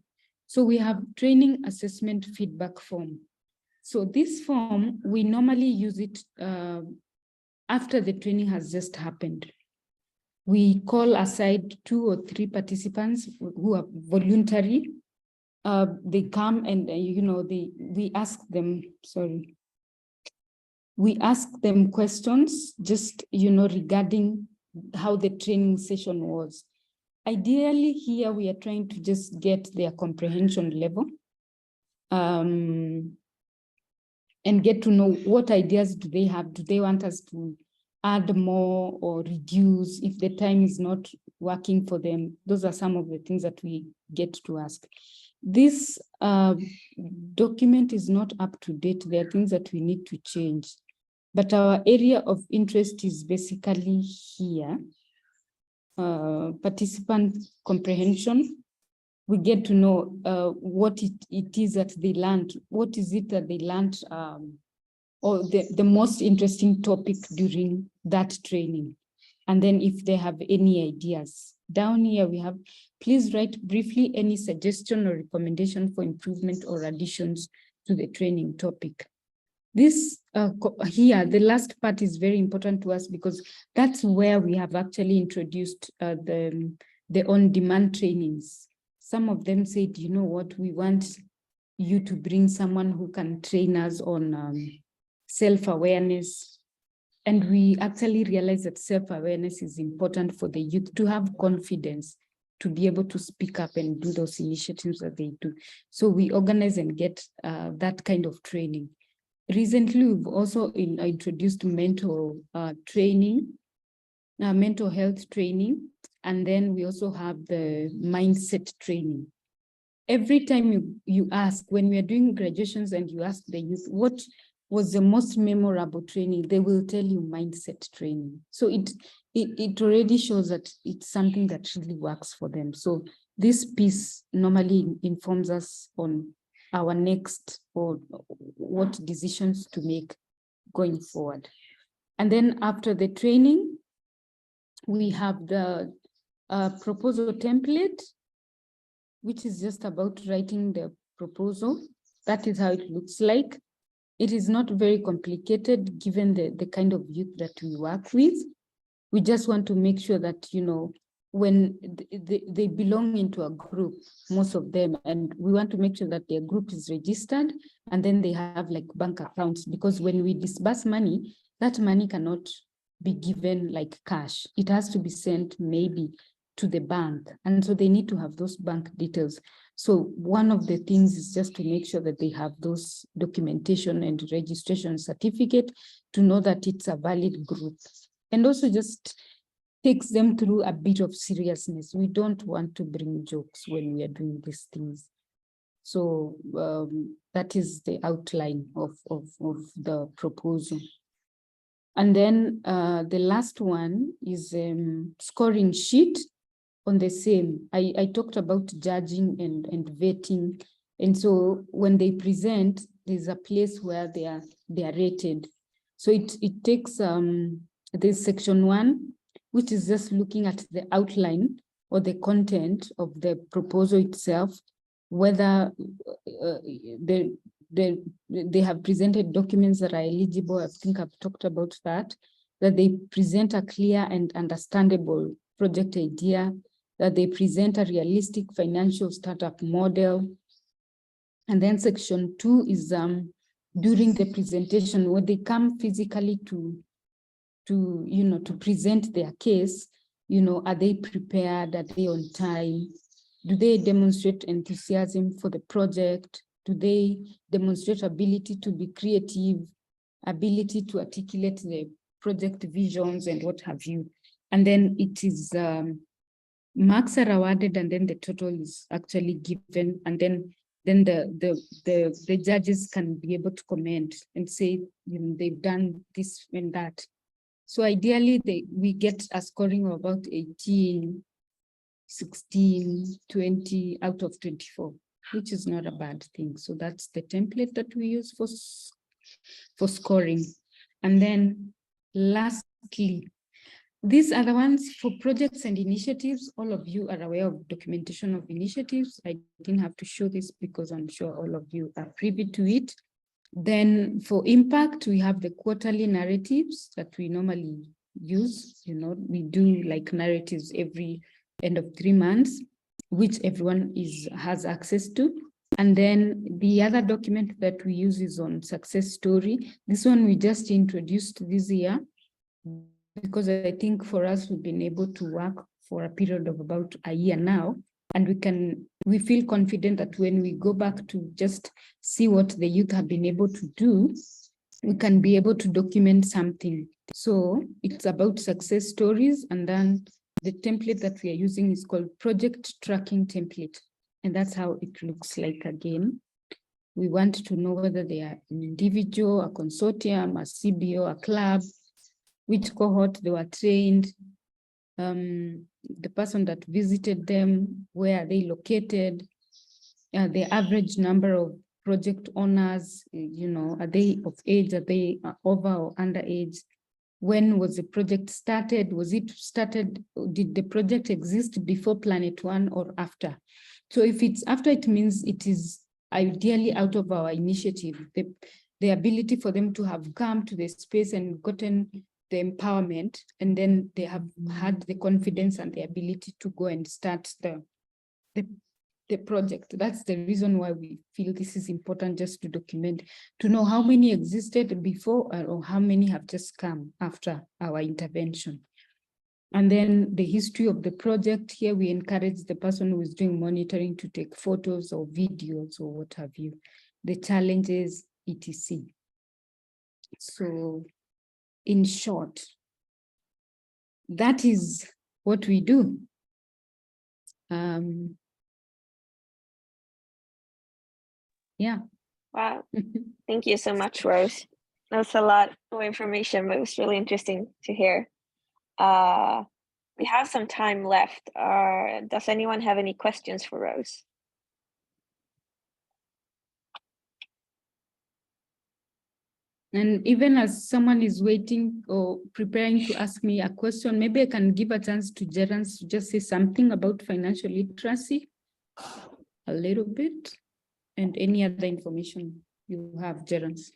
So we have training assessment feedback form. So this form, we normally use it after the training has just happened. We call aside 2 or 3 participants who are voluntary. They come and, you know, we ask them, sorry. We ask them questions just, you know, regarding how the training session was. Ideally here, we are trying to just get their comprehension level. And get to know what ideas do they have. Do they want us to add more or reduce if the time is not working for them? Those are some of the things that we get to ask. This document is not up to date. There are things that we need to change. But our area of interest is basically here. Participant comprehension. We get to know what it is that they learned. What is it that they learned, or the most interesting topic during that training? And then if they have any ideas. Down here we have, please write briefly any suggestion or recommendation for improvement or additions to the training topic. This here, the last part is very important to us because that's where we have actually introduced the on-demand trainings. Some of them said, you know what, we want you to bring someone who can train us on self-awareness. And we actually realized that self-awareness is important for the youth to have confidence to be able to speak up and do those initiatives that they do. So we organize and get that kind of training. Recently, we've also introduced mental training, mental health training, and then we also have the mindset training. Every time you ask, when we are doing graduations and you ask the youth, what was the most memorable training, they will tell you mindset training. So it already shows that it's something that really works for them. So this piece normally informs us on our next or what decisions to make going forward. And then after the training, we have the proposal template, which is just about writing the proposal. That is how it looks like. It is not very complicated given the kind of youth that we work with. We just want to make sure that, you know, when they belong into a group, most of them, and we want to make sure that their group is registered and then they have like bank accounts, because when we disburse money, that money cannot be given like cash. It has to be sent maybe to the bank. And so they need to have those bank details. So one of the things is just to make sure that they have those documentation and registration certificate to know that it's a valid group. And also just takes them through a bit of seriousness. We don't want to bring jokes when we are doing these things. So that is the outline of the proposal. And then the last one is scoring sheet on the same. I talked about judging and vetting. And so when they present, there's a place where they are rated. So it takes this section 1, which is just looking at the outline or the content of the proposal itself, whether they have presented documents that are eligible. I think I've talked about that they present a clear and understandable project idea, that they present a realistic financial startup model. And then section 2 is during the presentation, when they come physically to present their case, are they prepared? Are they on time? Do they demonstrate enthusiasm for the project? Do they demonstrate ability to be creative, ability to articulate the project visions and what have you? And then it is marks are awarded, and then the total is actually given, and then the judges can be able to comment and say, they've done this and that. So ideally, we get a scoring of about 18, 16, 20 out of 24, which is not a bad thing. So that's the template that we use for scoring. And then lastly, these are the ones for projects and initiatives. All of you are aware of documentation of initiatives. I didn't have to show this because I'm sure all of you are privy to it. Then for impact, we have the quarterly narratives that we normally use. We do like narratives every end of 3 months, which everyone has access to. And then the other document that we use is on success story. This one we just introduced this year, because I think for us, we've been able to work for a period of about a year now. And we feel confident that when we go back to just see what the youth have been able to do, we can be able to document something. So it's about success stories. And then the template that we are using is called project tracking template. And that's how it looks like again. We want to know whether they are an individual, a consortium, a CBO, a club, which cohort they were trained, the person that visited them, where are they located, the average number of project owners, are they of age, are they over or underage? When was the project started? Was it started, did the project exist before Planet One or after? So if it's after, it means it is ideally out of our initiative, the ability for them to have come to the space and gotten the empowerment, and then they have had the confidence and the ability to go and start the project. That's the reason why we feel this is important, just to document, to know how many existed before or how many have just come after our intervention. And then the history of the project. Here we encourage the person who is doing monitoring to take photos or videos or what have you, the challenges, etc. So in short, that is what we do. Yeah. Wow. Thank you so much, Rose. That's a lot of information, but it was really interesting to hear. We have some time left. Does anyone have any questions for Rose? And even as someone is waiting or preparing to ask me a question, maybe I can give a chance to Gerance to just say something about financial literacy, a little bit, and any other information you have, Gerance.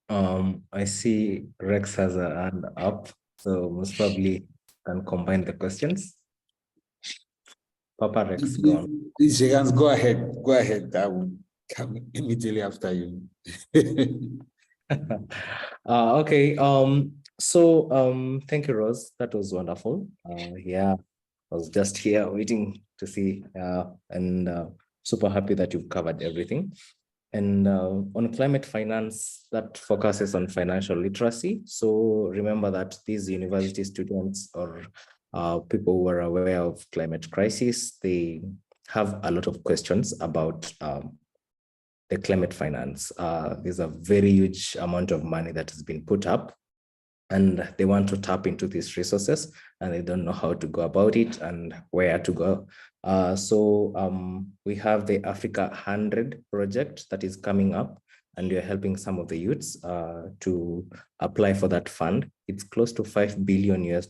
I see Rex has a hand up, so most probably can combine the questions. Papa Rex, go on. Please, Gerance, go ahead. Go ahead. I will come immediately after you. Okay. Thank you, Rose. That was wonderful. Yeah, I was just here waiting to see, and super happy that you've covered everything. And on climate finance, that focuses on financial literacy. So remember that these university students or people who are aware of climate crisis, they have a lot of questions about the climate finance. There's a very huge amount of money that has been put up, and they want to tap into these resources, and they don't know how to go about it and where to go. So we have the Africa 100 project that is coming up, and we are helping some of the youths to apply for that fund. It's close to $5 billion US.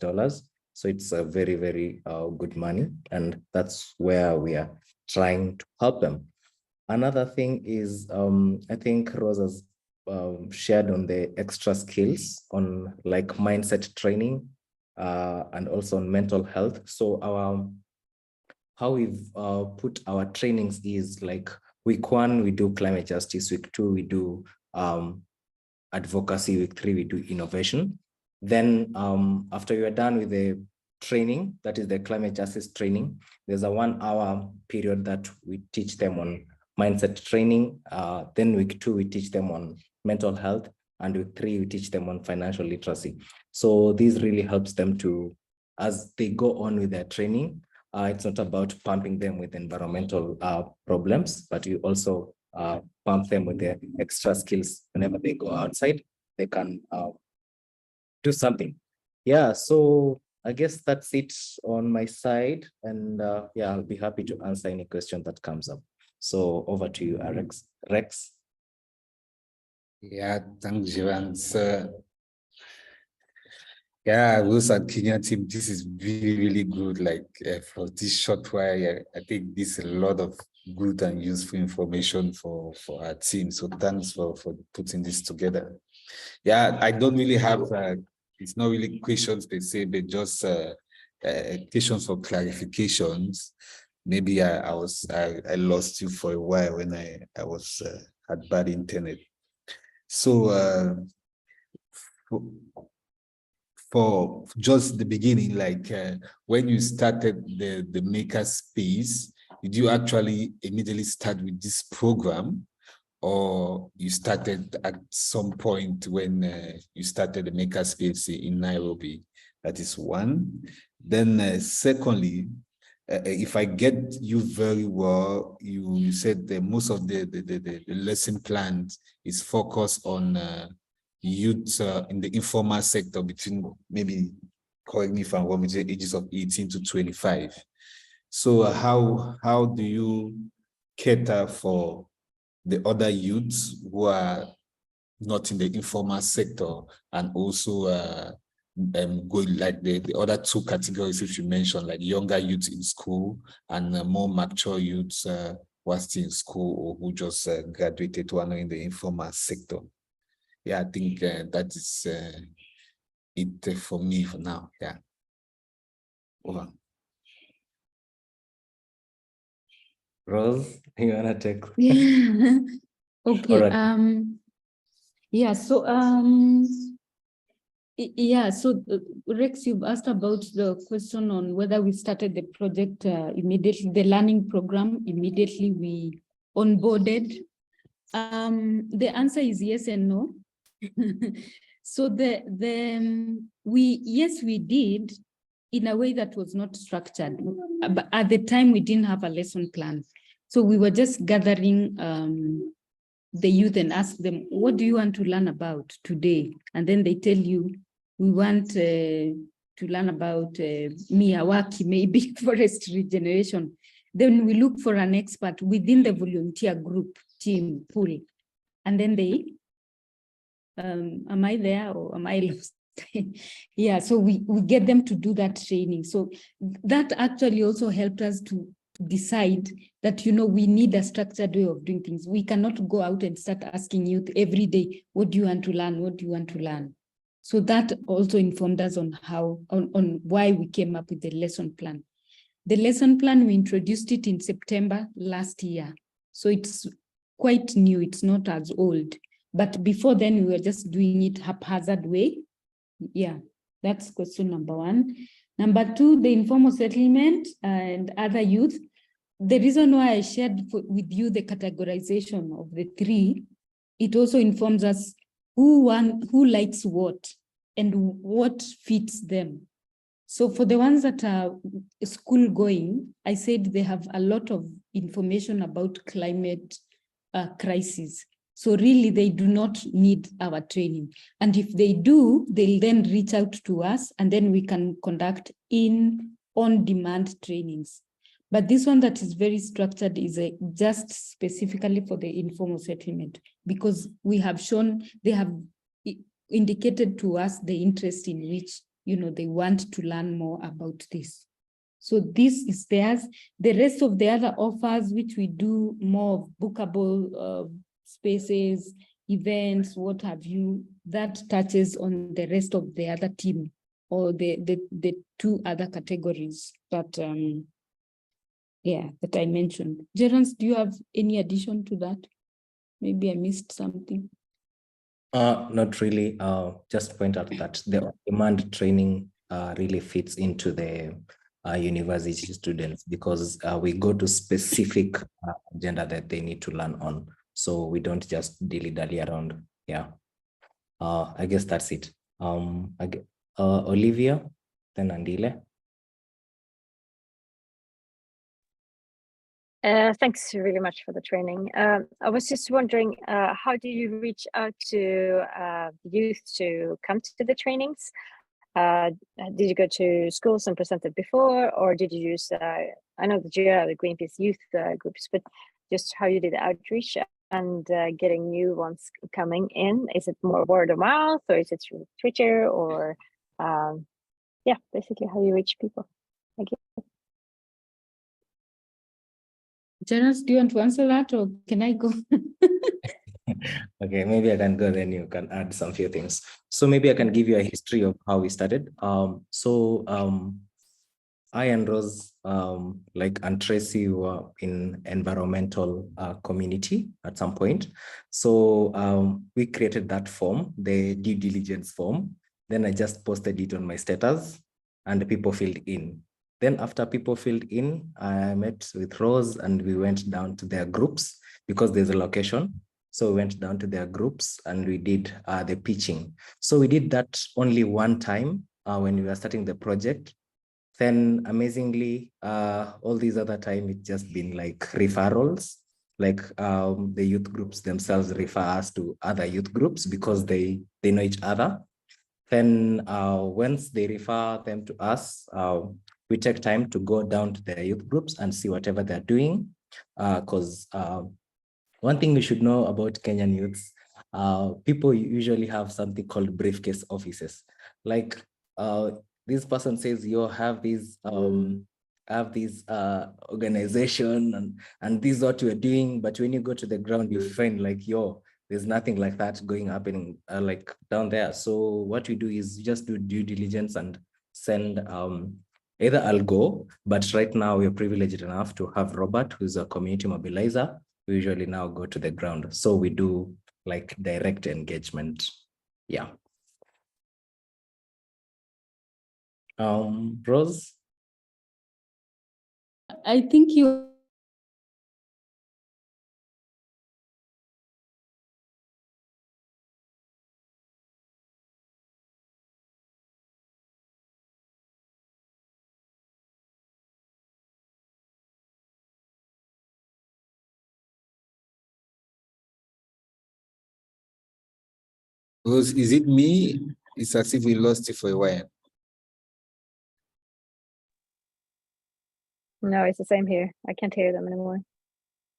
So it's a very, very good money. And that's where we are trying to help them. Another thing is, I think Rose has shared on the extra skills on like mindset training and also on mental health. So how we've put our trainings is like week 1, we do climate justice. Week 2, we do advocacy. Week 3, we do innovation. Then after you are done with the training, that is the climate justice training, there's a 1-hour period that we teach them on mindset training. Then week 2, we teach them on mental health. And week 3, we teach them on financial literacy. So this really helps them to, as they go on with their training, it's not about pumping them with environmental problems, but you also pump them with their extra skills. Whenever they go outside, they can do something. Yeah, so I guess that's it on my side. And yeah, I'll be happy to answer any question that comes up. So over to you, Rex. Yeah, thanks, Jivan. Yeah, Rose and Kenya team, this is really, really good. Like for this short while, I think this is a lot of good and useful information for our team. So thanks for putting this together. Yeah, I don't really have, it's not really questions per se, but just questions for clarifications. Maybe I lost you for a while when I was had bad internet. So for just the beginning, like when you started the maker space, did you actually immediately start with this program, or you started at some point when you started the maker space in Nairobi? That is one. Then secondly, if I get you very well, you said that most of the lesson plan is focused on youth in the informal sector between, maybe, correct me if I'm wrong, between the ages of 18 to 25. So how do you cater for the other youths who are not in the informal sector, and also going like the other two categories which you mentioned, like younger youths in school and more mature youths who are still in school or who just graduated, who are not in the informal sector? Yeah, I think that is it for me for now. Yeah. Over. Rose, you wanna take? Yeah. Okay. Alright. Yeah. So yeah. So Rex, you've asked about the question on whether we started the project immediately, the learning program immediately we onboarded. The answer is yes and no. So yes, we did in a way that was not structured. But at the time, we didn't have a lesson plan. So we were just gathering the youth and ask them, what do you want to learn about today? And then they tell you, we want to learn about Miyawaki, maybe forest regeneration. Then we look for an expert within the volunteer group team pool. And then they, am I there or am I lost? Yeah, so we get them to do that training. So that actually also helped us to decide that, you know, we need a structured way of doing things. We cannot go out and start asking youth every day, what do you want to learn? What do you want to learn? So that also informed us on how, on why we came up with the lesson plan. The lesson plan, we introduced it in September last year. So it's quite new, it's not as old. But before then, we were just doing it haphazard way. Yeah, that's question number one. Number two, the informal settlement and other youth. The reason why I shared with you the categorization of the three, it also informs us who likes what and what fits them. So for the ones that are school going, I said they have a lot of information about climate crisis. So really they do not need our training. And if they do, they'll then reach out to us and then we can conduct on-demand trainings. But this one that is very structured is just specifically for the informal settlement, because we have shown, they have indicated to us the interest in which, you know, they want to learn more about this. So this is theirs. The rest of the other offers, which we do more bookable spaces, events, what have you, that touches on the rest of the other team or the two other categories that that I mentioned. Gerance, do you have any addition to that? Maybe I missed something. Not really. Just point out that the on-demand training really fits into the university students because we go to specific agenda that they need to learn on. So we don't just dilly-dally around. Yeah. I guess that's it. Olivia, then Andile. Thanks really much for the training. I was just wondering, how do you reach out to youth to come to the trainings? Did you go to schools and present it before, or did you use, I know that you have the Greenpeace youth groups, but just how you did the outreach and getting new ones coming in? Is it more word of mouth, or is it through Twitter, or yeah, basically how you reach people? Thank you. Gerance, do you want to answer that or can I go? Okay, maybe I can go, then you can add some few things. So maybe I can give you a history of how we started. I and Rose, and Tracy were in environmental community at some point. So we created that form, the due diligence form. Then I just posted it on my status and the people filled in. Then after people filled in, I met with Rose and we went down to their groups because there's a location. So we went down to their groups and we did the pitching. So we did that only one time when we were starting the project. Then amazingly, all these other time, it's just been like referrals, like the youth groups themselves refer us to other youth groups because they know each other. Then once they refer them to us, we take time to go down to their youth groups and see whatever they're doing. Because one thing we should know about Kenyan youths, people usually have something called briefcase offices. Like this person says, you have these organization and this is what we're doing. But when you go to the ground, you find like, there's nothing like that happening like down there. So what we do is just do due diligence and send either I'll go, but right now we're privileged enough to have Robert, who's a community mobilizer. We usually now go to the ground. So we do like direct engagement. Yeah. Rose? I think you Rose, is it me? It's as if we lost you for a while. No, it's the same here. I can't hear them anymore.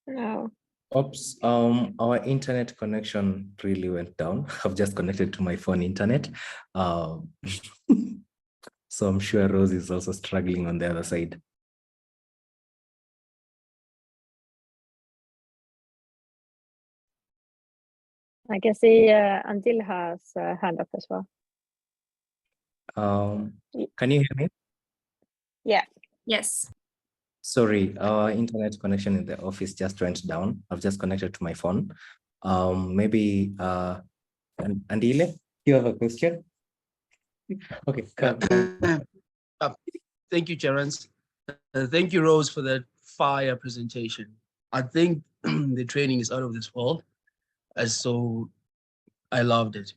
No. Oops, our internet connection really went down. I've just connected to my phone internet. So I'm sure Rose is also struggling on the other side. I can see Andil has a hand up as well. Can you hear me? Yeah. Yes. Sorry, our internet connection in the office just went down. I've just connected to my phone. Maybe Andile, do you have a question? Okay. Thank you, Gerance. Thank you, Rose, for that fire presentation. I think the training is out of this world. So I loved it,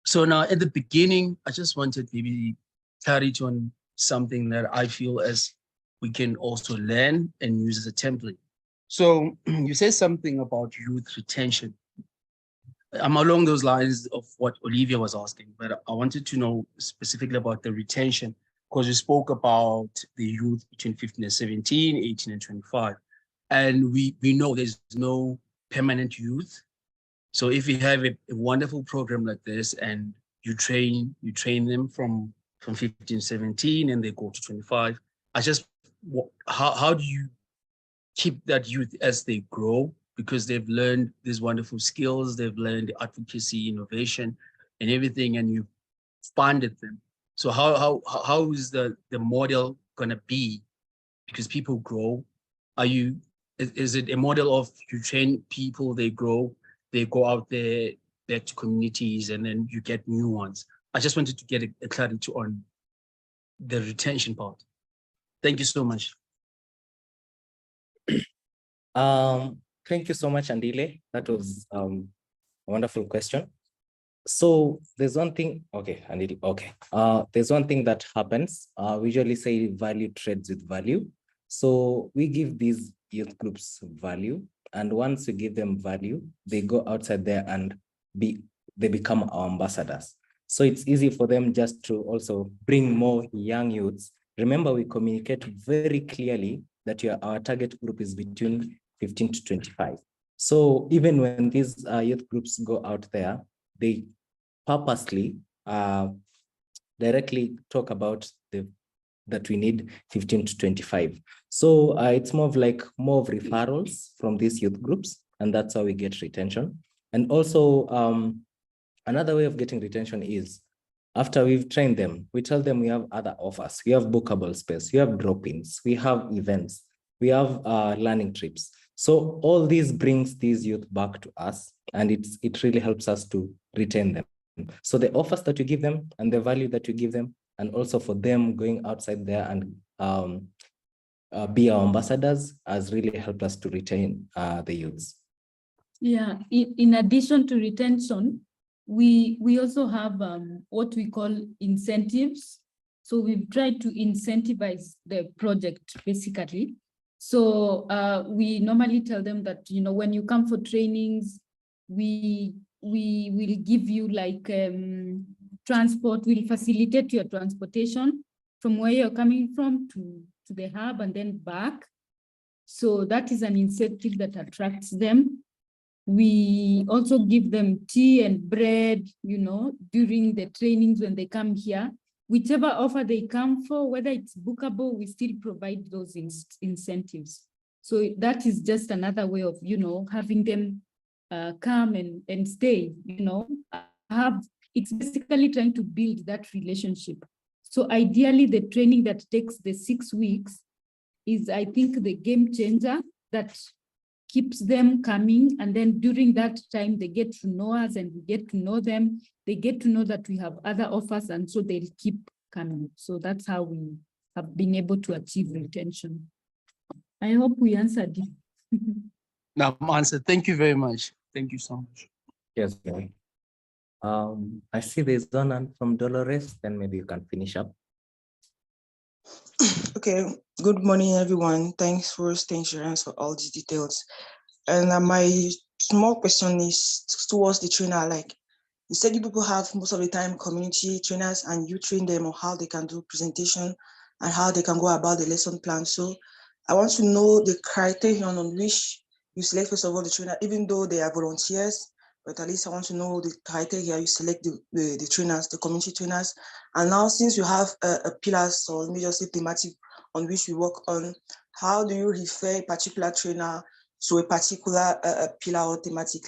So now at the beginning, I just wanted maybe clarity on something that I feel as we can also learn and use as a template. So you said something about youth retention. I'm along those lines of what Olivia was asking, but I wanted to know specifically about the retention, because you spoke about the youth between 15 and 17, 18 and 25. And we know there's no permanent youth. So if you have a wonderful program like this and you train them from 15, 17 and they go to 25, how do you keep that youth as they grow? Because they've learned these wonderful skills, they've learned advocacy, innovation, and everything, and you've funded them. So how is the model gonna be? Because people grow. Is it a model of you train people, they grow, they go out there back to communities, and then you get new ones? I just wanted to get a clarity on the retention part. Thank you so much. Thank you so much, Andile. That was a wonderful question. So there's one thing, okay, Andile, okay. There's one thing that happens. We usually say value trades with value. So we give these youth groups value, and once we give them value, they go outside there and they become our ambassadors. So it's easy for them just to also bring more young youths. Remember, we communicate very clearly that our target group is between 15 to 25. So even when these youth groups go out there, they purposely directly talk about that we need 15 to 25. So it's more of referrals from these youth groups, and that's how we get retention. And also another way of getting retention is after we've trained them, we tell them we have other offers. We have bookable space, we have drop-ins, we have events, we have learning trips. So all this brings these youth back to us, and it really helps us to retain them. So the offers that you give them and the value that you give them, and also for them going outside there and be our ambassadors, has really helped us to retain the youths. Yeah, in addition to retention, we also have what we call incentives. So we've tried to incentivize the project basically. So we normally tell them that, when you come for trainings, we will give you transport, we'll facilitate your transportation from where you're coming from to the hub and then back. So that is an incentive that attracts them. We also give them tea and bread, during the trainings when they come here. Whichever offer they come for, whether it's bookable, we still provide those incentives. So that is just another way of, having them come and stay, it's basically trying to build that relationship. So ideally, the training that takes the 6 weeks is, I think, the game changer that keeps them coming. And then during that time, they get to know us and we get to know them. They get to know that we have other offers, and so they'll keep coming. So that's how we have been able to achieve retention. I hope we answered you. Now, answered. Thank you very much. Thank you so much. Yes, Gary. I see there's one from Dolores, then maybe you can finish up. Okay, good morning, everyone. Thanks for insurance for all these details. And my small question is towards the trainer. You said you people have most of the time community trainers, and you train them on how they can do presentation and how they can go about the lesson plan. So I want to know the criterion on which you select, first of all, the trainer, even though they are volunteers, but at least I want to know the criteria you select the trainers, the community trainers. And now, since you have a pillars or major thematic on which we work on, how do you refer a particular trainer to a particular pillar or thematic?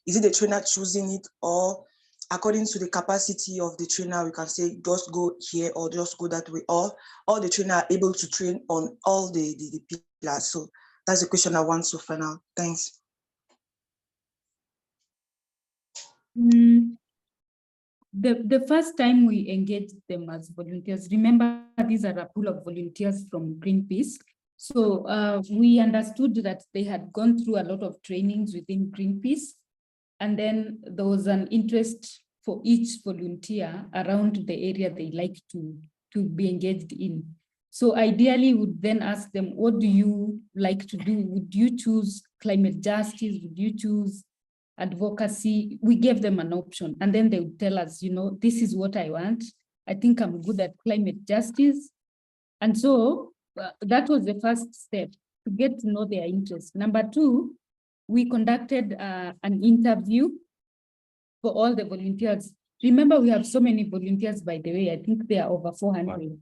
Is it the trainer choosing it, or according to the capacity of the trainer, we can say just go here or just go that way, or the trainer are able to train on all the pillars? So that's the question I want to find out. Thanks. The first time we engaged them as volunteers, remember, these are a pool of volunteers from Greenpeace. So we understood that they had gone through a lot of trainings within Greenpeace. And then there was an interest for each volunteer around the area they like to to be engaged in. So ideally, would then ask them, what do you like to do? Would you choose climate justice? Would you choose advocacy? We gave them an option, and then they would tell us, you know, this is what I want. I think I'm good at climate justice. And so that was the first step, to get to know their interest. Number two, we conducted an interview for all the volunteers. Remember, we have so many volunteers, by the way. I think there are over 400.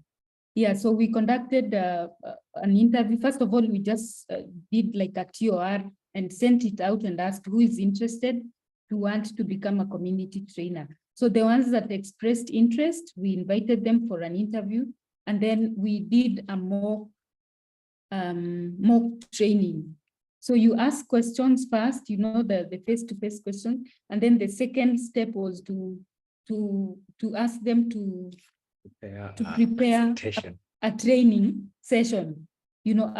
Yeah, so we conducted an interview. First of all, we just did like a TOR and sent it out and asked who is interested to want to become a community trainer. So the ones that expressed interest, we invited them for an interview, and then we did a mock training. So you ask questions first, you know, the face-to-face question, and then the second step was to ask them to prepare a training session. You know,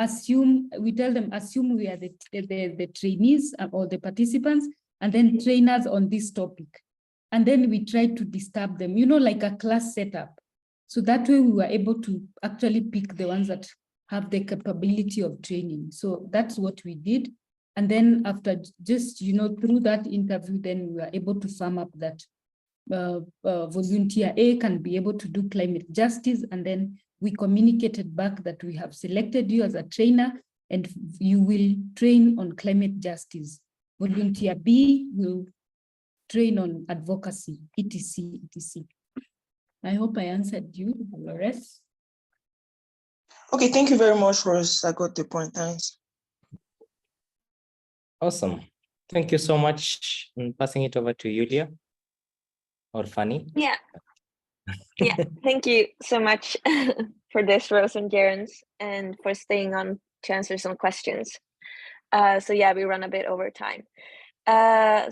we tell them, assume we are the trainees or the participants, and then trainers on this topic. And then we try to disturb them, you know, like a class setup. So that way we were able to actually pick the ones that have the capability of training. So that's what we did. And then after just, you know, through that interview, then we were able to sum up that volunteer A can be able to do climate justice. And then we communicated back that we have selected you as a trainer and you will train on climate justice. Volunteer B will train on advocacy, etc., etc. I hope I answered you, Dolores. Okay, thank you very much, Rose. I got the point. Thanks. Awesome. Thank you so much. I'm passing it over to Yulia or Fanny. Yeah. Yeah, thank you so much for this, Rose and Gerens, and for staying on to answer some questions. So yeah, we run a bit over time.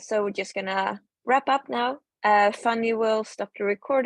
So we're just gonna wrap up now. Fanny will stop the recording.